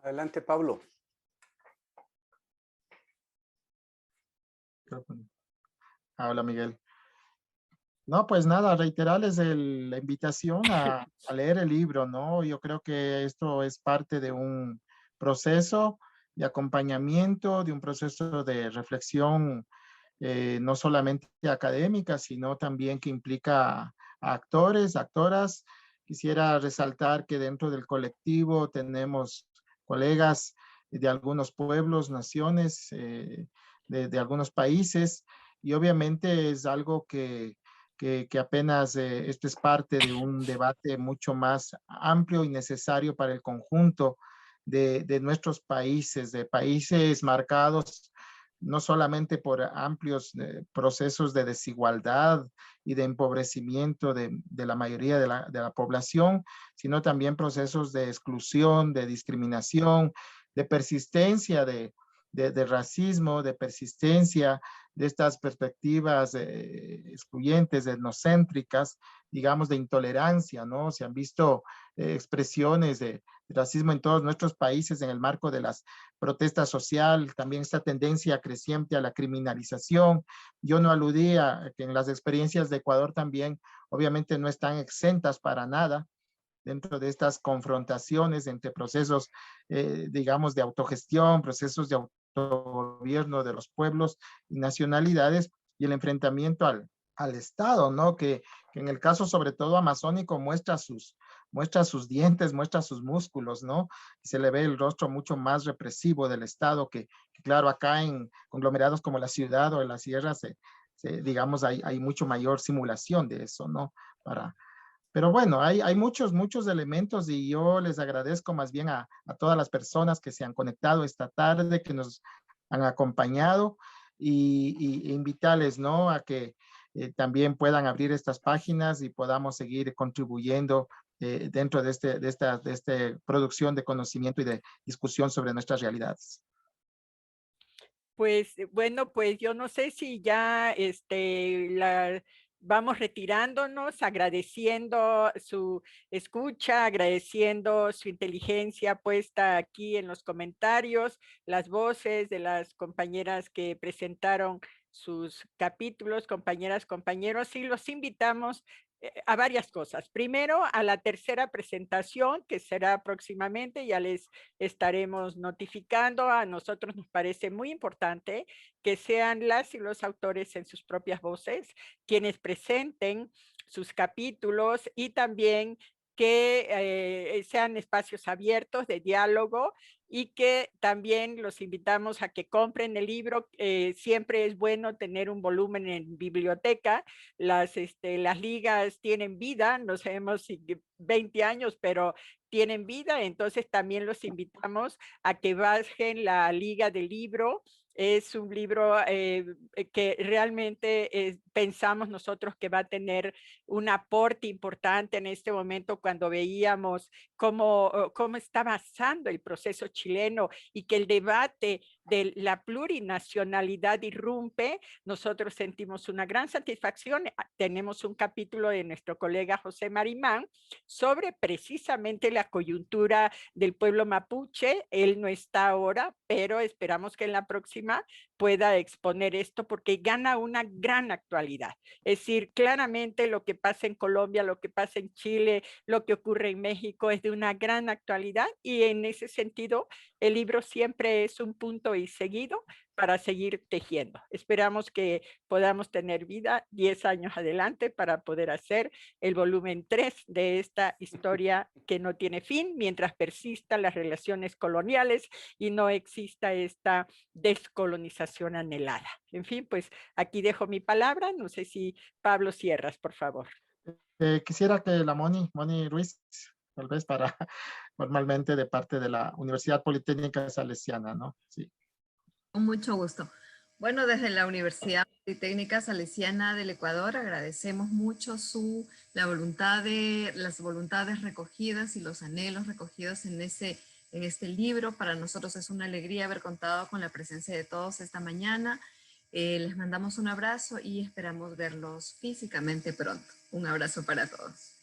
Adelante, Pablo. Hola, Miguel. No, pues nada, reiterarles la invitación a leer el libro, ¿no? Yo creo que esto es parte de un proceso de acompañamiento, de un proceso de reflexión, no solamente académica, sino también que implica a actores, actoras. Quisiera resaltar que dentro del colectivo tenemos colegas de algunos pueblos, naciones, de algunos países, y obviamente es algo que apenas esto es parte de un debate mucho más amplio y necesario para el conjunto de nuestros países, de países marcados no solamente por amplios procesos de desigualdad y de empobrecimiento de la mayoría de la población, sino también procesos de exclusión, de discriminación, de persistencia de racismo, de persistencia de estas perspectivas excluyentes, etnocéntricas, digamos, de intolerancia, ¿no? Se han visto expresiones de racismo en todos nuestros países en el marco de las protestas sociales, también esta tendencia creciente a la criminalización. Yo no aludía que en las experiencias de Ecuador también, obviamente, no están exentas para nada dentro de estas confrontaciones entre procesos, digamos, de autogestión, procesos de autogobierno de los pueblos y nacionalidades y el enfrentamiento al Estado, ¿no? Que en el caso sobre todo amazónico muestra sus dientes, muestra sus músculos, ¿no? Y se le ve el rostro mucho más represivo del Estado que claro, acá en conglomerados como la ciudad o en la sierra, digamos, hay mucho mayor simulación de eso, ¿no? Pero bueno, hay muchos elementos y yo les agradezco más bien a todas las personas que se han conectado esta tarde, que nos han acompañado y invitarles, ¿no? A que también puedan abrir estas páginas y podamos seguir contribuyendo dentro de esta producción de conocimiento y de discusión sobre nuestras realidades. Pues bueno, pues yo no sé si ya vamos retirándonos, agradeciendo su escucha, agradeciendo su inteligencia puesta aquí en los comentarios, las voces de las compañeras que presentaron sus capítulos, compañeras, compañeros, y los invitamos a varias cosas. Primero, a la tercera presentación, que será próximamente, ya les estaremos notificando. A nosotros nos parece muy importante que sean las y los autores en sus propias voces quienes presenten sus capítulos y también que sean espacios abiertos de diálogo y que también los invitamos a que compren el libro. Siempre es bueno tener un volumen en biblioteca. Las ligas tienen vida, no sabemos si 20 años, pero tienen vida, entonces también los invitamos a que bajen la Liga del Libro. Es un libro que realmente pensamos nosotros que va a tener un aporte importante en este momento cuando veíamos cómo está avanzando el proceso chileno y que el debate de la plurinacionalidad irrumpe. Nosotros sentimos una gran satisfacción. Tenemos un capítulo de nuestro colega José Marimán sobre precisamente la coyuntura del pueblo mapuche. Él no está ahora, pero esperamos que en la próxima pueda exponer esto porque gana una gran actualidad. Es decir, claramente lo que pasa en Colombia, lo que pasa en Chile, lo que ocurre en México es de una gran actualidad y en ese sentido el libro siempre es un punto y seguido para seguir tejiendo. Esperamos que podamos tener vida 10 años adelante para poder hacer el volumen 3 de esta historia que no tiene fin mientras persistan las relaciones coloniales y no exista esta descolonización anhelada. En fin, pues aquí dejo mi palabra. No sé si Pablo cierras, por favor. Quisiera que la Moni Ruiz, tal vez para formalmente de parte de la Universidad Politécnica Salesiana, ¿no? Sí. Con mucho gusto. Bueno, desde la Universidad Politécnica Salesiana del Ecuador agradecemos mucho las voluntades recogidas y los anhelos recogidos en este libro. Para nosotros es una alegría haber contado con la presencia de todos esta mañana. Les mandamos un abrazo y esperamos verlos físicamente pronto. Un abrazo para todos.